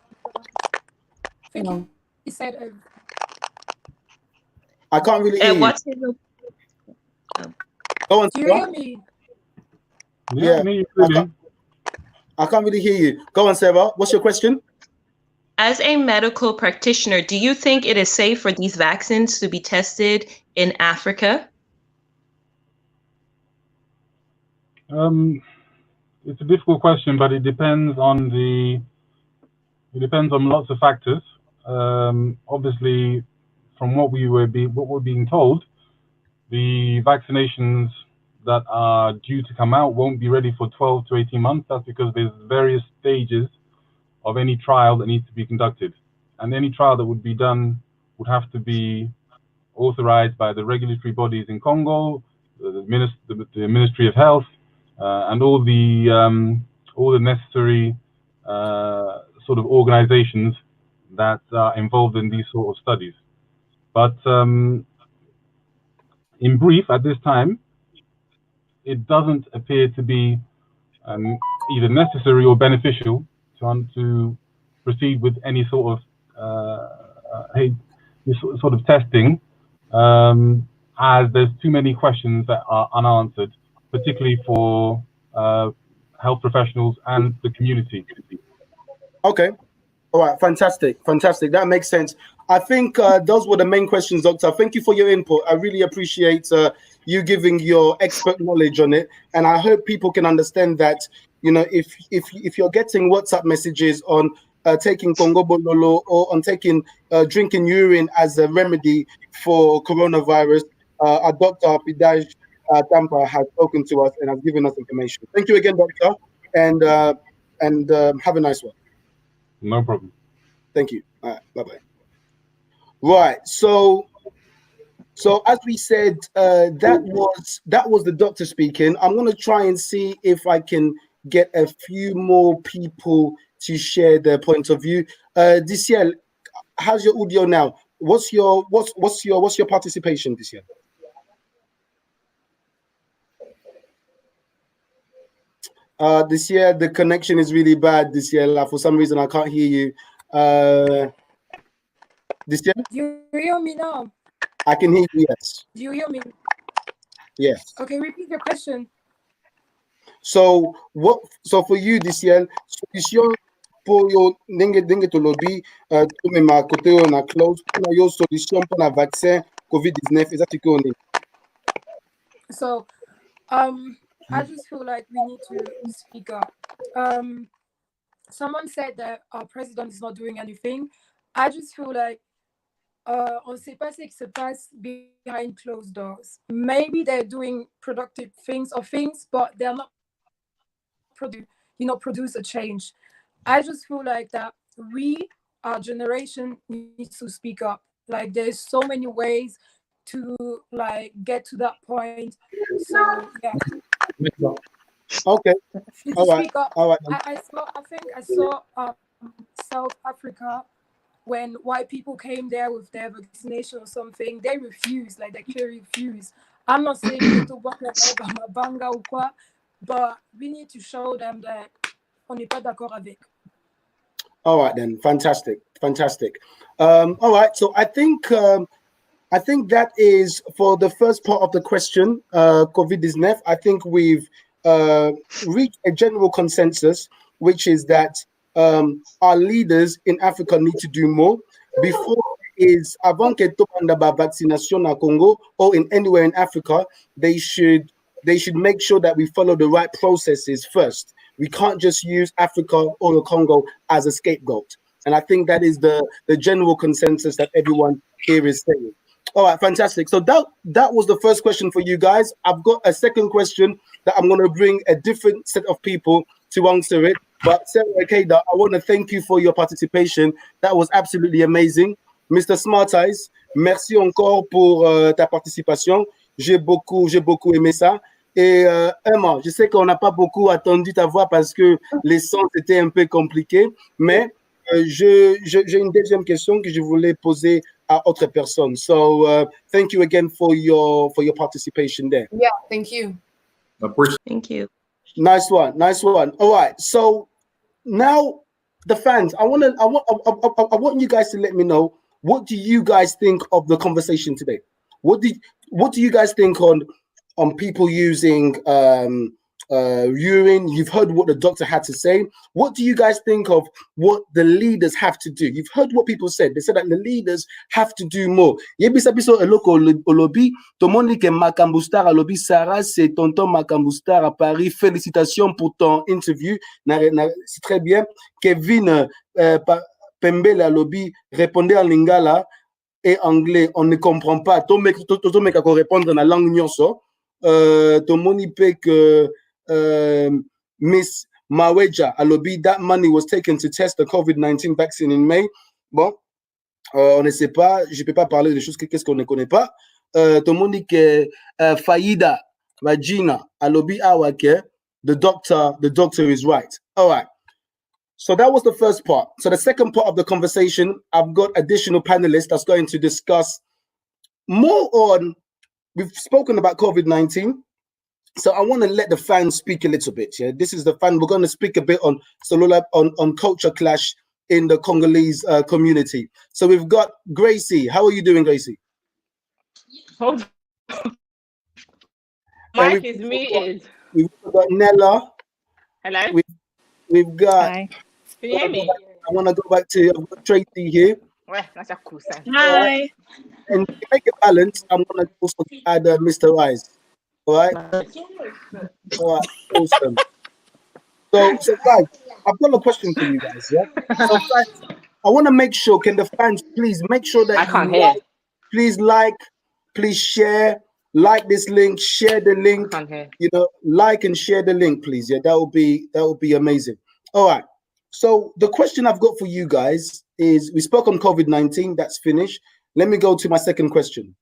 No. He said. I can't really hear what's you. Go on. Do you hear me? Yeah. I can't really hear you. Go on, Sarah. What's your question? As a medical practitioner, do you think it is safe for these vaccines to be tested in Africa? It's a difficult question, but it depends on lots of factors. Obviously, from what we're being told, the vaccinations that are due to come out won't be ready for 12 to 18 months. That's because there's various stages of any trial that needs to be conducted, and any trial that would be done would have to be authorized by the regulatory bodies in Congo, the Ministry of Health, and all the necessary sort of organizations that are involved in these sort of studies. But in brief, at this time, it doesn't appear to be either necessary or beneficial to proceed with any sort of testing, as there's too many questions that are unanswered, particularly for health professionals and the community. Okay. All right. Fantastic. Fantastic. That makes sense. I think those were the main questions, Doctor. Thank you for your input. I really appreciate you giving your expert knowledge on it. And I hope people can understand that, you know, if you're getting WhatsApp messages on taking Congo Bololo or on taking drinking urine as a remedy for coronavirus, our Dr. Pidaj Tampa has spoken to us and has given us information. Thank you again, Doctor, and have a nice one. No problem. Thank you. All right. Bye-bye. Right. So as we said, that was the doctor speaking. I'm going to try and see if I can get a few more people to share their point of view. Diciel, how's your audio now? What's your participation this year? This year the connection is really bad this year. For some reason I can't hear you. This year? Do you hear me now? I can hear you, yes. Do you hear me? Yes. Okay, repeat your question. So for you this year, solution pour yo ndenge to lobby to me ma côté on a close na yo solution pour la vaccin COVID-19 exactement on est. So I just feel like we need to speak up. Someone said that our president is not doing anything. I just feel like on ne sait pas ce qui se passe behind closed doors. Maybe they're doing productive things, but they're not produce a change. I just feel like that our generation, needs to speak up. Like there's so many ways to like get to that point. So yeah. Okay. All right. Speak up. All right. I think I saw South Africa when white people came there with their vaccination or something. They refused, like they clearly refused. I'm not saying to work like banga or quoi, but we need to show them that on n'est pas d'accord avec. All right then, fantastic. All right, so I think that is for the first part of the question, COVID-19. I think we've reached a general consensus, which is that our leaders in Africa need to do more. Before is avant que vaccination in Congo or in anywhere in Africa, they should make sure that we follow the right processes first. We can't just use Africa or the Congo as a scapegoat. And I think that is the general consensus that everyone here is saying. All right, fantastic. So that was the first question for you guys. I've got a second question that I'm going to bring a different set of people to answer it. But Sarah Akeda, I want to thank you for your participation. That was absolutely amazing. Mr. Smart Eyes, merci encore pour ta participation. J'ai beaucoup aimé ça. Et Emma, je sais qu'on n'a pas beaucoup attendu ta voix parce que les sons étaient un peu compliqués, mais j'ai une deuxième question que je voulais poser à autre personne. So thank you again for your participation there. Yeah, thank you. Of course. Thank you. Nice one. All right. So now the fans, I want you guys to let me know, what do you guys think of the conversation today? What do you guys think on people using urine. You've heard what the doctor had to say. What do you guys think of what the leaders have to do? You've heard what people said. They said that the leaders have to do more. Yebisa biso eloko olobi tomoni ke Makambustar alobi Sarah, c'est tonton Makambustar à Paris. Félicitations pour ton interview. C'est très bien. Kevin Pembele alobi répondez en lingala et anglais. On ne comprend pas. Tomé ka ko répondre dans la langue nyonso. Tomoni pe que Miss Maweja Alobi, that money was taken to test the COVID-19 vaccine in May. Bon, on ne sait pas, je ne peux pas parler des choses qu'est-ce qu'on ne connaît pas. Tout le monde dit que Faïda Vagina Alobi Awake, the doctor is right. All right. So that was the first part. So the second part of the conversation, I've got additional panelists that's going to discuss more on, we've spoken about COVID-19. So I want to let the fans speak a little bit. Yeah, this is the fan. We're going to speak a bit on Solola, on culture clash in the Congolese community. So we've got Gracie. How are you doing, Gracie? Hold on. Mike is muted. We've got Nella. Hello. We've got. Hi. Can you hear me? I want to go back to Tracy here. Ouais, that's a cool sound. Hi. And to make a balance, I'm going to also add Mr. Rice. All right. All right. Awesome. So guys, I've got a question for you guys. Yeah. So fans, I want to make sure. Can the fans please make sure that I can't hear. Please like, please share, like this link, share the link. You know, like and share the link, please. Yeah, that would be amazing. All right. So the question I've got for you guys is: we spoke on COVID-19. That's finished. Let me go to my second question.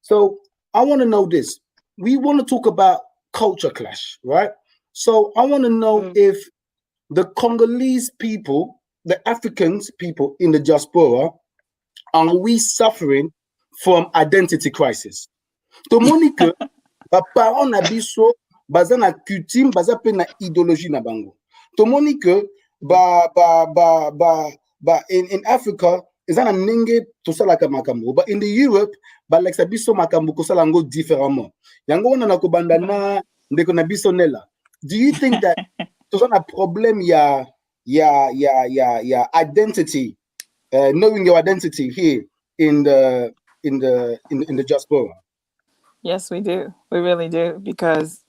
So I want to know this. We want to talk about culture clash, right? So I want to know if the Congolese people, the Africans people in the diaspora, are we suffering from identity crisis? To Monique, ba parents na biso baza na coutume, baza pe na idéologie na bango. To Monique, in Africa, is that a ninge to salaka makambo, but in the Europe, ba like sabiso makambo ko salango différemment. Yango wana na kubandana ndeko na biso nela. Do you think that there's a problem ya identity, knowing your identity here in the diaspora? Yes, we do. We really do, because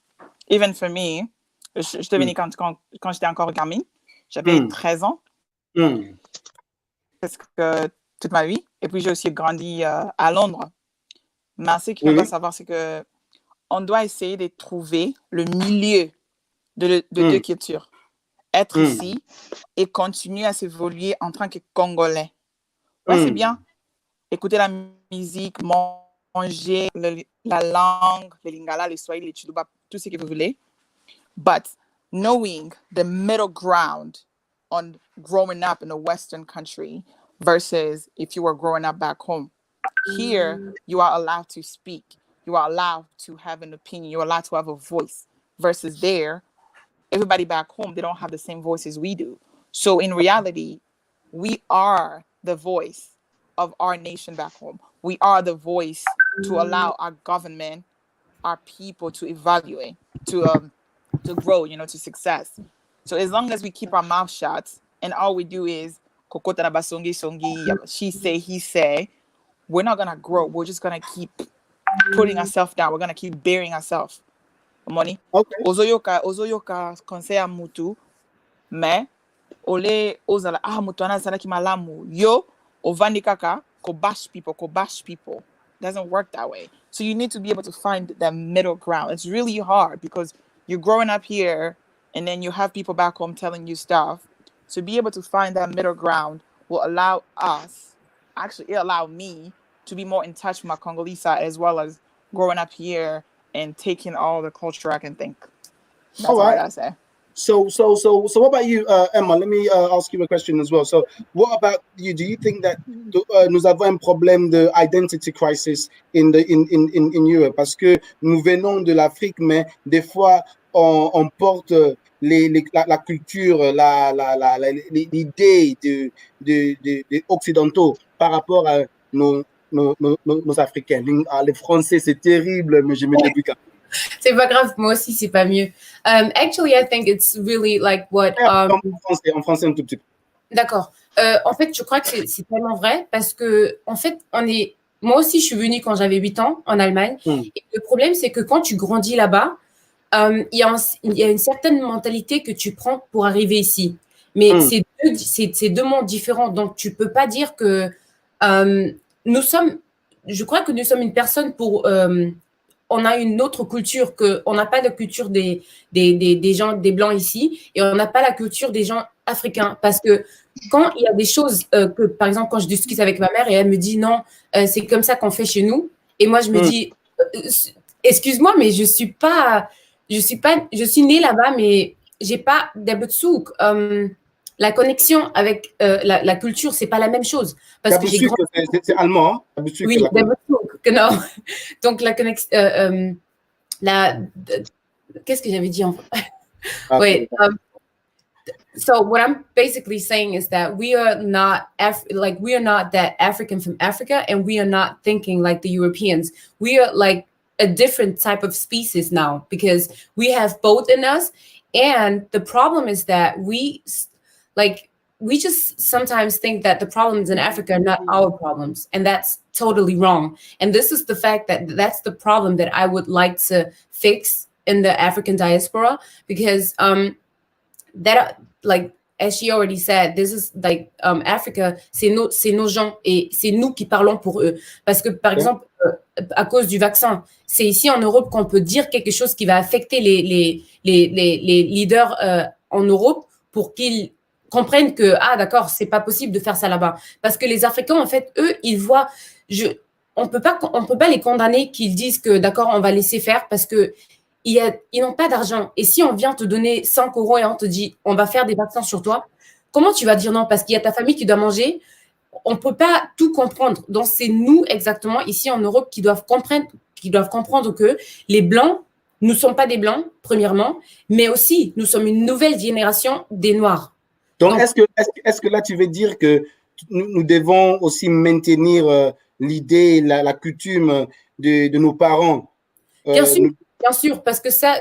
even for me, je suis venue quand j'étais encore gamine. J'avais 13 ans. Presque toute ma vie. Et puis j'ai aussi grandi à Londres. Mais ce qu'il faut savoir, c'est que on doit essayer de trouver le milieu de deux cultures. Être ici et continuer à s'évoluer en tant que Congolais. Ouais, c'est bien. Écouter la musique, manger la langue, le lingala, le swahili, le chiluba, tout ce que vous voulez. But knowing the middle ground on growing up in a Western country versus if you were growing up back home. Here, you are allowed to speak. You are allowed to have an opinion. You're allowed to have a voice. Versus there, everybody back home, they don't have the same voice as we do. So in reality, we are the voice of our nation back home. We are the voice to allow our government, our people to evaluate, to grow, to success. So as long as we keep our mouth shut and all we do is kokota na basongi songi, she say, he say, we're not gonna grow. We're just gonna keep putting ourselves down. We're gonna keep burying ourselves. Money. Okay. Ozoyoka conseil a mutu, mais ole ozala mutu anazala ki malamu. Yo ovandi kaka ko bash people. Doesn't work that way. So you need to be able to find the middle ground. It's really hard because you're growing up here and then you have people back home telling you stuff. So be able to find that middle ground will allow us, actually it allowed me to be more in touch with my Congolese side as well as growing up here and taking all the culture I can think. That's all I gotta say. So what about you, Emma? Let me ask you a question as well. So what about you? Do you think that nous avons un problème de identity crisis in Europe? Parce que nous venons de l'Afrique, mais des fois on porte la culture, l'idée des occidentaux par rapport à nos Africains. Les Français, c'est terrible, mais je me débute. C'est pas grave, moi aussi, c'est pas mieux. Actually, I think it's really like what... En français un tout petit peu. D'accord. En fait, je crois que c'est tellement vrai parce que, en fait, moi aussi, je suis venue quand j'avais 8 ans en Allemagne. Et le problème, c'est que quand tu grandis là-bas, il y a une certaine mentalité que tu prends pour arriver ici. Mais c'est deux mondes différents. Donc, tu peux pas dire que je crois que nous sommes une personne on a une autre culture on n'a pas la culture des gens, des Blancs ici, et on n'a pas la culture des gens africains. Parce que quand il y a des choses que, par exemple, quand je discute avec ma mère et elle me dit non, c'est comme ça qu'on fait chez nous, et moi je me dis, excuse-moi, mais je suis née là-bas, mais j'ai pas d'Abotsuk. La connexion avec la culture, c'est pas la même chose. Parce que j'ai grandi... C'est allemand, hein? Oui, genau. Donc la connexion, qu'est-ce que j'avais dit en Wait. So what I'm basically saying is that we are not that African from Africa, and we are not thinking like the Europeans. We are like a different type of species now because we have both in us. And the problem is that we just sometimes think that the problems in Africa are not our problems, and that's totally wrong. And this is the fact that's the problem that I would like to fix in the African diaspora, because as she already said, this is like Africa, c'est nos gens et c'est nous qui parlons pour eux. Parce que par exemple, à cause du vaccin, c'est ici en Europe qu'on peut dire quelque chose qui va affecter les leaders en Europe pour qu'ils comprennent que d'accord, c'est pas possible de faire ça là-bas. Parce que les Africains, en fait, eux, ils voient, on peut pas les condamner qu'ils disent que d'accord, on va laisser faire parce que ils n'ont pas d'argent. Et si on vient te donner 5 € et on te dit, on va faire des vaccins sur toi, comment tu vas dire non? Parce qu'il y a ta famille qui doit manger. On ne peut pas tout comprendre. Donc, c'est nous, exactement, ici en Europe, qui doivent comprendre que les Blancs, nous ne sommes pas des Blancs, premièrement, mais aussi, nous sommes une nouvelle génération des Noirs. Donc est-ce que là, tu veux dire que nous devons aussi maintenir l'idée, la coutume de nos parents? Bien sûr, parce que ça,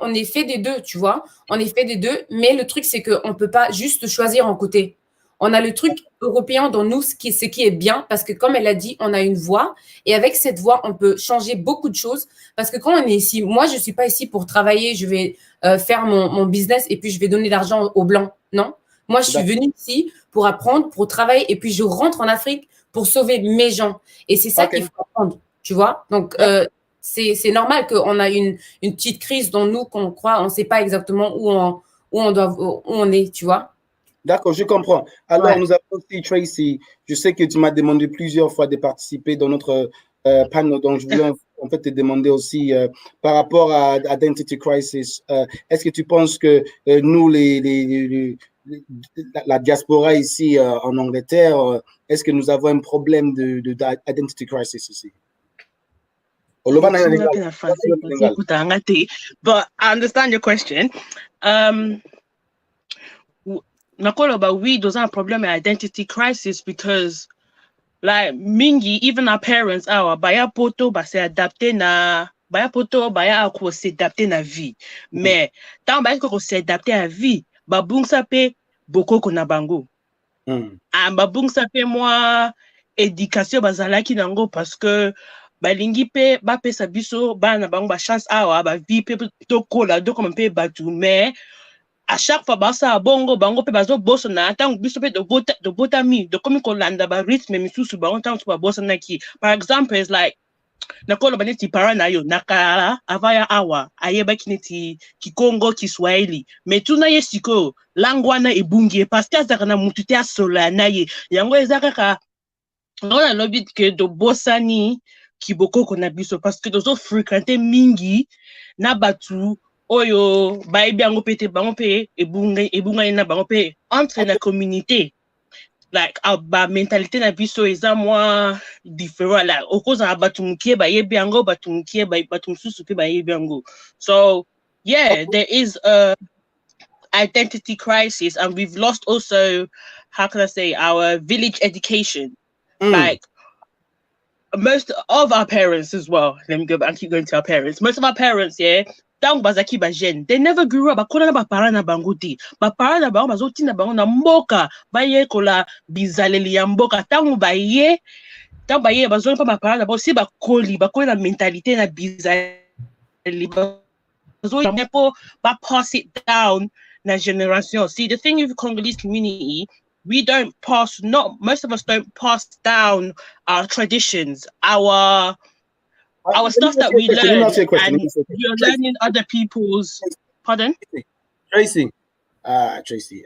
on est fait des deux, tu vois. On est fait des deux, mais le truc, c'est qu'on ne peut pas juste choisir un côté. On a le truc européen dans nous, ce qui est bien, parce que comme elle a dit, on a une voix, et avec cette voix, on peut changer beaucoup de choses. Parce que quand on est ici, moi, je ne suis pas ici pour travailler, je vais faire mon business et puis je vais donner de l'argent aux Blancs. Non. Moi, je suis venue ici pour apprendre, pour travailler, et puis je rentre en Afrique pour sauver mes gens. Et c'est ça qu'il faut apprendre, tu vois. Donc, c'est normal qu'on a une petite crise dans nous, qu'on croit, on ne sait pas exactement où on est, tu vois. D'accord, je comprends. Alors, nous avons aussi Tracy. Je sais que tu m'as demandé plusieurs fois de participer dans notre panel, donc je voulais en fait te demander aussi par rapport à Identity Crisis. Est-ce que tu penses que nous, la diaspora ici en Angleterre, est-ce que nous avons un problème d'identity crisis ici? But I understand your question. Nakolo, we don't have a problem with identity crisis because, like Mingi, even our parents, baya poto ba se adapter na baya poto baya ko se adapter na vie. Mais tant baya ko se adapter à vie, ba bungsa pe boko kona bango. Ba bungsa pe moi éducation bazalaki nango parce que balingi pe ba pesa biso bana bango ba chance ba vie pe to kola do comme pe batu, mais à chaque fois basa bongo bango pe bazo bosso na tant biso pe de botami de comme kolanda ba rythme misusu ba on tant ba bosso na ki. Par exemple is like nakolo baneti paranayo nakara avaya awa ayeba kineti ki Congo ki Swahili mais tuna yesiko langwana ebungi parce que azaka na mutute asola na ye yango ezaka ka on a lobby que de bossani ki boko kona biso parce que dozo fréquenter mingi na batu oyo baebi yango pete bango pe ebunga na bango pe entre na communauté like ba mentalité na biso eza moi différent like okoza batu mukie baebi yango batu mukie batu mususu pe baebi yango. So yeah, there is a identity crisis and we've lost also, how can I say, our village education. Like most of our parents as well. Let me go back and keep going to our parents. Most of our parents, yeah, they never grew up. Ba parents na bango ti. Ba parents na bango bazoti na bango na mboka. Ba ye kola bizaleli ya mboka. Tango ba ye bazoni pa ba parents na bango si ba koli na mentalité na bizaleli. Ba pass it down na generation. See, the thing with the Congolese community, most of us don't pass down our traditions, our stuff that we learn, and you're learning other people's. Pardon? Tracy. Tracy.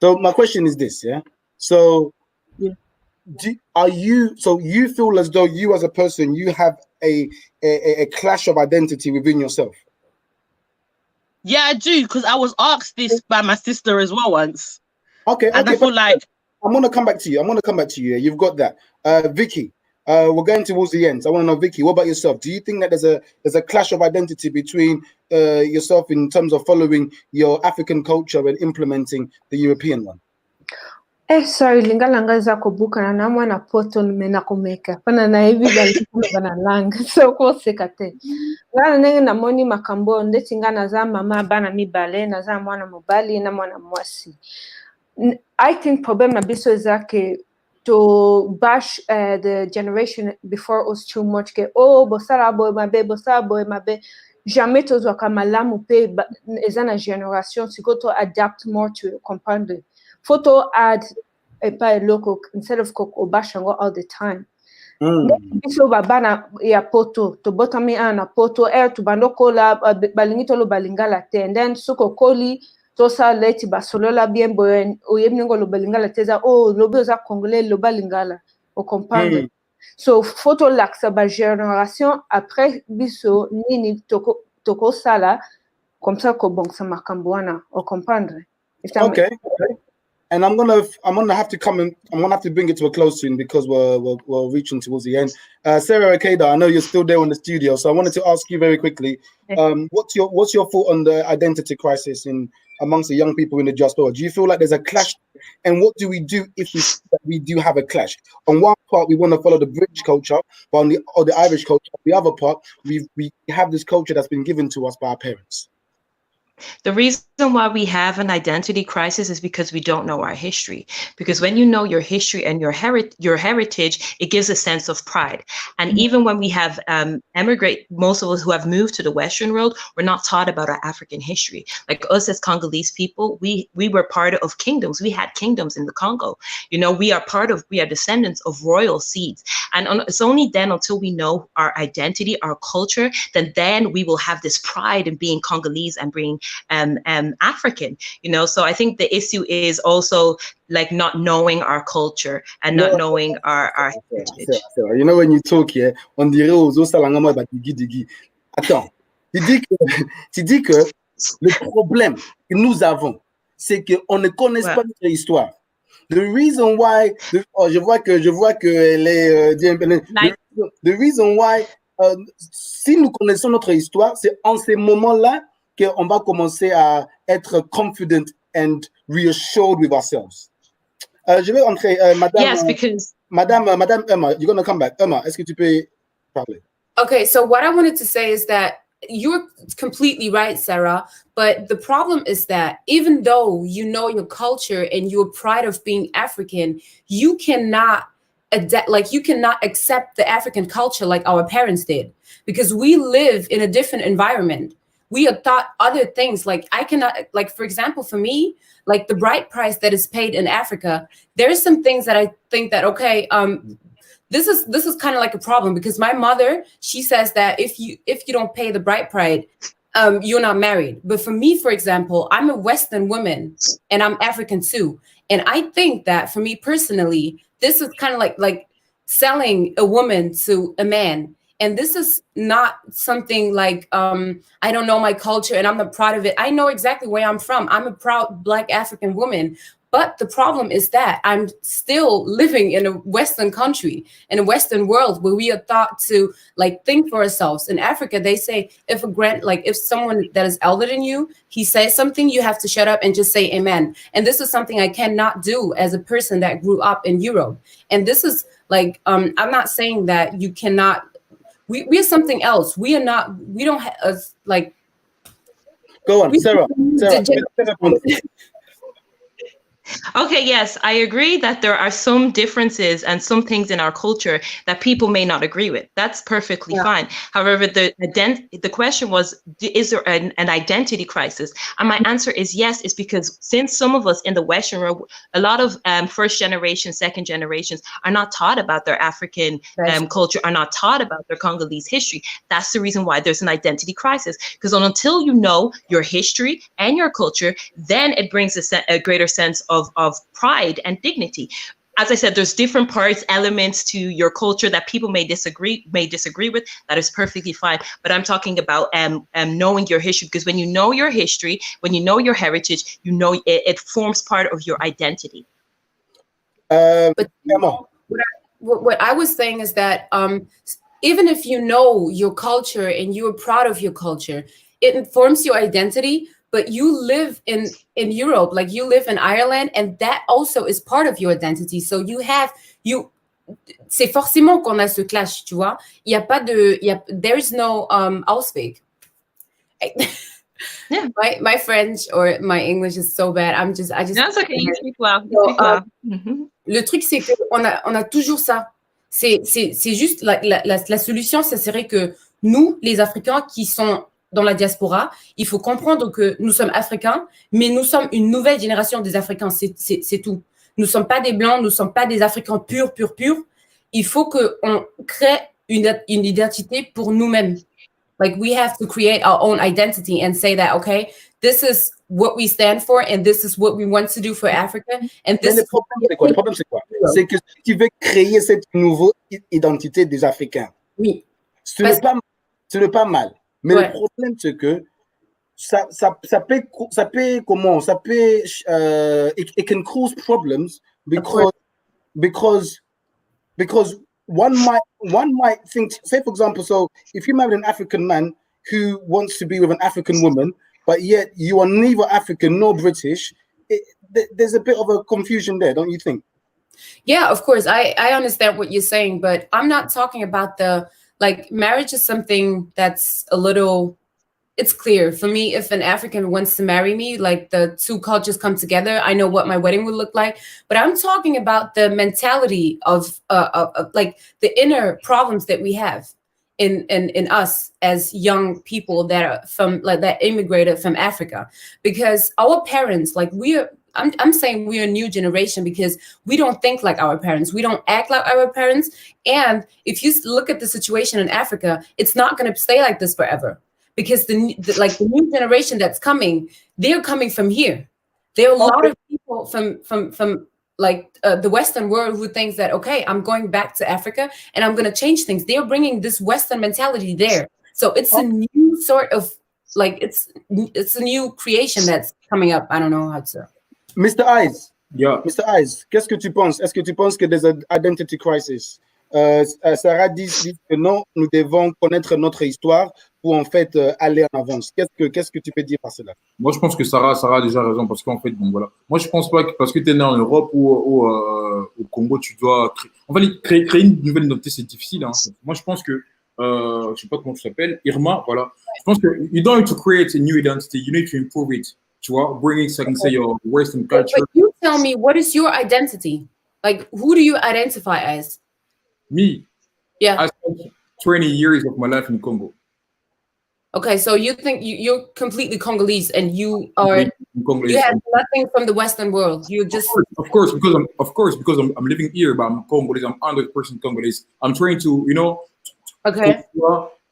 So my question is this, yeah. So, yeah. You feel as though you as a person you have a clash of identity within yourself? Yeah, I do, because I was asked this by my sister as well once. Okay, and I feel like I'm gonna come back to you. Yeah, you've got that. Vicky, we're going towards the end. So I want to know, Vicky, what about yourself? Do you think that there's a clash of identity between yourself in terms of following your African culture and implementing the European one? Sorry, lingala za kubuka na mwana poto nimena kumeka. Pana na hivi bana langa. So ko sekate. Ngana nenge na moni makambo ndeti ngana za mama bana mibale na za mwana mobali na mwana mwasi. I think problem na biso zake to bash the generation before us too much ke bosala boy mabe jamais tozwa kamalamu pe ezana generation sikoto adapt more to comprendre photo add a local instead of bashango all the time. Biso babana ya poto to botami ana poto to bandokola balingito lo balingala te, and then suko koli tosa leti basolola bien boyen oyemningo lo balingala teza lobe za congolais lo balingala o comprendre. So photo laksa ba génération après biso nini toko sala comme ça ko bon sa makambuana o comprendre. Okay. And I'm gonna have to bring it to a close soon because we're reaching towards the end. Sarah Akeda, I know you're still there in the studio, so I wanted to ask you very quickly, what's your thought on the identity crisis amongst the young people in the diaspora? Do you feel like there's a clash? And what do we do if we do have a clash? On one part, we want to follow the British culture, but on the Irish culture, on the other part, we have this culture that's been given to us by our parents. The reason why we have an identity crisis is because we don't know our history. Because when you know your history and your heritage, it gives a sense of pride. And even when we have most of us who have moved to the Western world, we're not taught about our African history. Like us as Congolese people, we were part of kingdoms. We had kingdoms in the Congo. You know, we are descendants of royal seeds. And it's only then until we know our identity, our culture, then we will have this pride in being Congolese and being African, you know. So I think the issue is also like not knowing our culture and not knowing our heritage. You know, when you talk here on the roads, attends, tu dis que le problème que nous avons, c'est qu'on ne connaît pas notre histoire. The reason why, je vois que les the reason why, si nous connaissons notre histoire, c'est en ces moments-là qu'on va commencer à être confident and reassured with ourselves. Je vais entrer, Madame. Yes, because Madame Emma, you're gonna come back. Emma, est-ce que tu peux parler? Okay, so what I wanted to say is that you're completely right, Sarah. But the problem is that even though you know your culture and you're proud of being African, you cannot accept the African culture like our parents did, because we live in a different environment. We are taught other things. Like I cannot, like for example, for me, like the bride price that is paid in Africa, there's some things that I think that, okay, this is kind of like a problem, because my mother, she says that if you don't pay the bride price, you're not married. But for me, for example, I'm a Western woman and I'm African too. And I think that for me personally, this is kind of like selling a woman to a man. And this is not something like, I don't know my culture and I'm not proud of it. I know exactly where I'm from. I'm a proud Black African woman. But the problem is that I'm still living in a Western country, in a Western world where we are taught to like think for ourselves. In Africa, they say if someone that is elder than you, he says something, you have to shut up and just say amen. And this is something I cannot do as a person that grew up in Europe. And this is like, I'm not saying that you cannot, we are something else. We don't have like. Go on, Sarah. Okay, yes, I agree that there are some differences and some things in our culture that people may not agree with. That's perfectly fine. However, the question was, is there an identity crisis? And my answer is yes, is because since some of us in the Western world, a lot of first generation, second generations are not taught about their African culture, are not taught about their Congolese history. That's the reason why there's an identity crisis. Because until you know your history and your culture, then it brings a greater sense of pride and dignity. As I said, there's different parts, elements to your culture that people may disagree with. That is perfectly fine. But I'm talking about knowing your history, because when you know your history, when you know your heritage, you know it forms part of your identity. But what I was saying is that even if you know your culture and you're proud of your culture, it informs your identity. But you live in Europe, like you live in Ireland, and that also is part of your identity. So c'est forcément qu'on a ce clash, tu vois. There's no Ausweg. Yeah. My French or my English is so bad. I just. That's okay. You speak well. Le truc, c'est qu'on a toujours ça. C'est juste la solution, ça serait que nous, les Africains qui sont dans la diaspora, il faut comprendre que nous sommes Africains, mais nous sommes une nouvelle génération des Africains, c'est tout. Nous ne sommes pas des Blancs, nous ne sommes pas des Africains purs. Il faut qu'on crée une identité pour nous-mêmes. Like, we have to create our own identity and say that, okay, this is what we stand for and this is what we want to do for Africa. And this Le problème, c'est quoi? C'est que tu veux créer cette nouvelle identité des Africains. Oui. Ce n'est pas mal. Mais le problème, c'est que it can cause problems because one might think, say for example, so if you marry an African man who wants to be with an African woman, but yet you are neither African nor British, there's a bit of a confusion there, don't you think? Yeah, of course. I understand what you're saying, but I'm not talking about marriage is something that's it's clear for me. If an African wants to marry me, like the two cultures come together, I know what my wedding would look like. But I'm talking about the mentality of like the inner problems that we have in us as young people that are that immigrated from Africa, because our parents, I'm saying we're a new generation because we don't think like our parents. We don't act like our parents. And if you look at the situation in Africa, it's not going to stay like this forever, because the new generation that's coming, they're coming from here. There are a lot of people from the Western world who thinks that, okay, I'm going back to Africa and I'm going to change things. They're bringing this Western mentality there. So it's a new sort of it's a new creation that's coming up. I don't know how to. Mr. Eyes. Yeah. Mr. Eyes, qu'est-ce que tu penses? Est-ce que tu penses que there's an identity crisis? Sarah dit que non, nous devons connaître notre histoire pour en fait aller en avance. Qu'est-ce que tu peux dire par cela? Moi, je pense que Sarah a déjà raison, parce qu'en fait, bon, voilà. Moi, je pense pas que parce que tu es né en Europe ou au Congo, tu dois créer une nouvelle identité, c'est difficile. Hein. Moi, je pense que je sais pas comment tu t'appelles, Irma, voilà. Je pense que you don't need to create a new identity, you need to improve it. Tu vois, bringing, so I can say, your Western culture. But you tell me, what is your identity? Like, who do you identify as? Me? Yeah. I spent 20 years of my life in Congo. Okay, so you think you're completely Congolese and you are Congolese. You have nothing from the Western world. You just of course because I'm living here, but I'm Congolese. I'm 100% Congolese. I'm trying to, you know. Okay.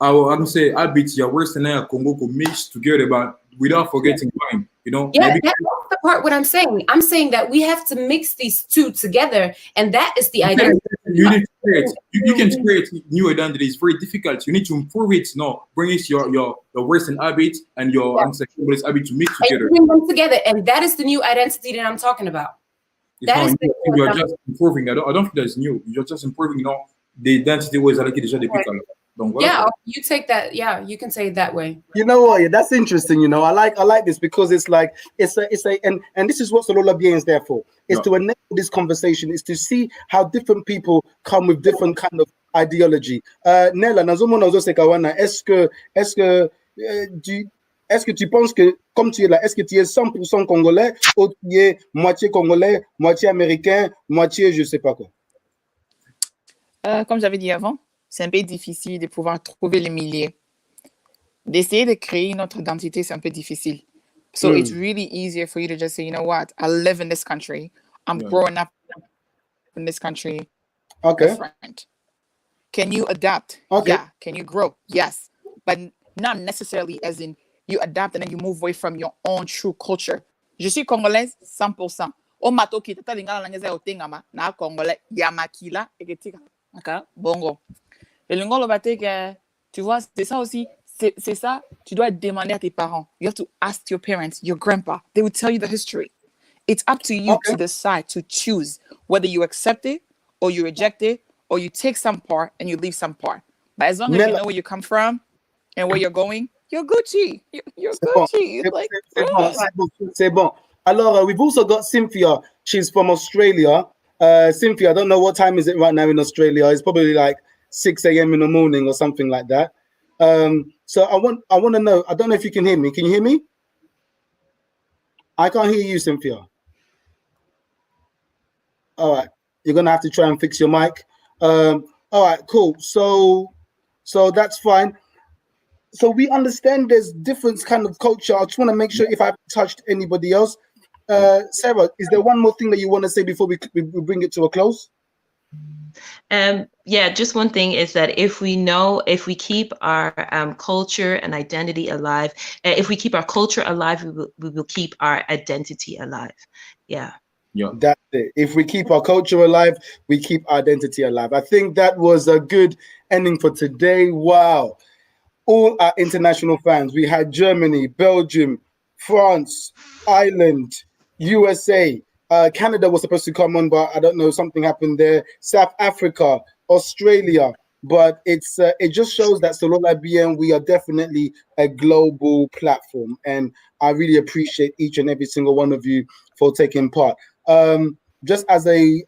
I can say I beat your Western and Congo mixed together, but without forgetting mine. You know. Yeah, that's the part. What I'm saying. I'm saying that we have to mix these two together, and that is the identity. You need to create. You can create new identity. It's very difficult. You need to improve it. No, bring it your Western habit and your Congolese habit to mix together. And bring them together, and that is the new identity that I'm talking about. That is You're just improving. I don't think that's new. You're just improving, the identity was already déjà depuis quand même. Donc, voilà. Yeah, you take that. Yeah, you can say it that way. You know what? Yeah, that's interesting. I like this because it's like it's a and this is what Solola Bien is there for. Is to enable this conversation. Is to see how different people come with different kind of ideology. Nella, est-ce que tu penses que comme tu es là, est-ce que tu es 100% congolais ou tu es moitié congolais, moitié américain, moitié je sais pas quoi? Comme j'avais dit avant, c'est un peu difficile de pouvoir trouver les milieux. D'essayer de créer notre identité, c'est un peu difficile. So it's really easier for you to just say, you know what, I live in this country. I'm growing up in this country. Okay. Different. Can you adapt? Okay. Yeah. Can you grow? Yes. But not necessarily as in you adapt and then you move away from your own true culture. Je suis congolaise 100%. O matoki tata lingala langeza otengama na congolais yamakila eketika. Okay? Bongo. Et le ngolo bate que tu vois, c'est ça aussi. C'est ça, tu dois demander à tes parents. You have to ask your parents, your grandpa. They will tell you the history. It's up to you to decide, to choose whether you accept it or you reject it or you take some part and you leave some part. But as long as you know where you come from and where you're going, you're Gucci. You're Gucci. C'est bon. Alors, we've also got Cynthia. She's from Australia. Cynthia, I don't know what time is it right now in Australia. It's probably like 6 a.m. in the morning or something like that. So I want to know. I don't know if you can hear me. Can you hear me? I can't hear you, Cynthia. All right, you're gonna have to try and fix your mic. All right, cool. So that's fine. So we understand there's different kind of culture. I just want to make sure if I've touched anybody else. Sarah, is there one more thing that you want to say before we bring it to a close? Yeah, just one thing is that if we keep our culture and identity alive, if we keep our culture alive, we will keep our identity alive. Yeah. That's it. If we keep our culture alive, we keep our identity alive. I think that was a good ending for today. Wow. All our international fans. We had Germany, Belgium, France, Ireland, USA. Canada was supposed to come on, but I don't know, something happened there. South Africa, Australia. But it just shows that Solola Bien, we are definitely a global platform. And I really appreciate each and every single one of you for taking part. Just as a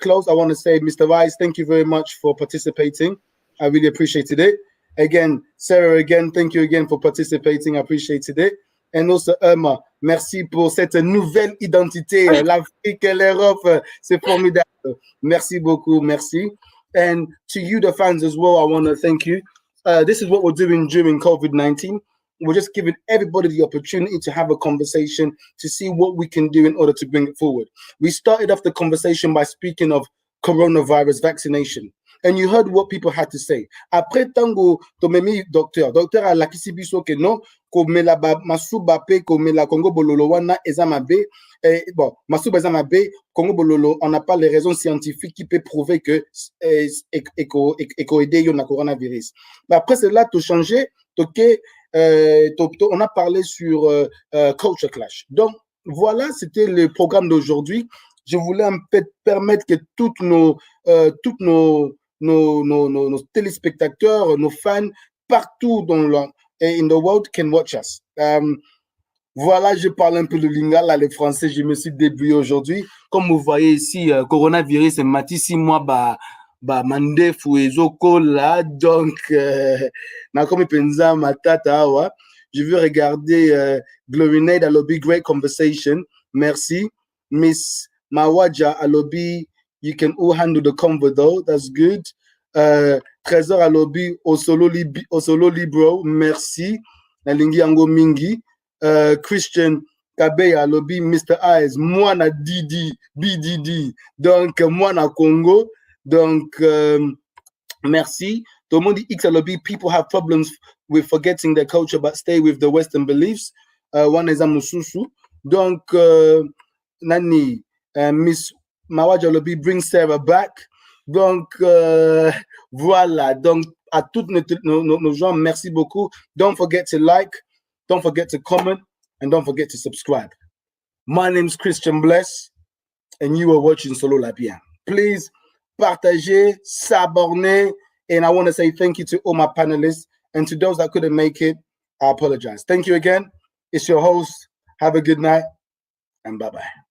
close, I want to say, Mr. Rice, thank you very much for participating. I really appreciated it. Again, Sarah, thank you again for participating. I appreciated it. And also, Irma, merci pour cette nouvelle identité. L'Afrique et l'Europe, c'est formidable. Merci beaucoup, merci. And to you, the fans as well, I want to thank you. This is what we're doing during COVID-19. We're just giving everybody the opportunity to have a conversation to see what we can do in order to bring it forward. We started off the conversation by speaking of coronavirus vaccination. And you heard what people had to say. Après tango tomemi docteur a la kisibiso ke non ko mela masuba pe ko mela Congo Bololo wana ezamabe bon masuba ezamabe Congo Bololo on n'a pas les raisons scientifiques qui peut prouver que éco aider yo na coronavirus. Mais après cela tout changé on a parlé sur culture clash. Donc voilà, c'était le programme d'aujourd'hui. Je voulais permettre que toutes nos téléspectateurs, nos fans, partout in the world can watch us. Voilà, je parle un peu le lingala, le français, je me suis débrouillé aujourd'hui. Comme vous voyez ici, coronavirus, c'est mati 6 mois, mande fouezoko là, donc, na comme penza matata awa. Je veux regarder Glorinade à lobby, great conversation. Merci. Miss Mawaja à lobby, you can all handle the convo though. That's good. Trésor à lobby, Osolo Libro, merci. Nalingi Ango Mingi. Christian Kabe à lobby, Mr. Eyes, moi na BDD. Donc, moi na Congo. Donc, merci. Tout le monde dit X à lobby, people have problems with forgetting their culture but stay with the Western beliefs. One is Amususu. Donc, Nani, Miss Mawaja Lobby bring Sarah back. Donc, voilà. Donc, à toutes nos gens, merci beaucoup. Don't forget to like, don't forget to comment, and don't forget to subscribe. My name's Christian Bless, and you are watching Solola Bien. Please partagez, s'abonnez, and I want to say thank you to all my panelists, and to those that couldn't make it, I apologize. Thank you again. It's your host. Have a good night, and bye-bye.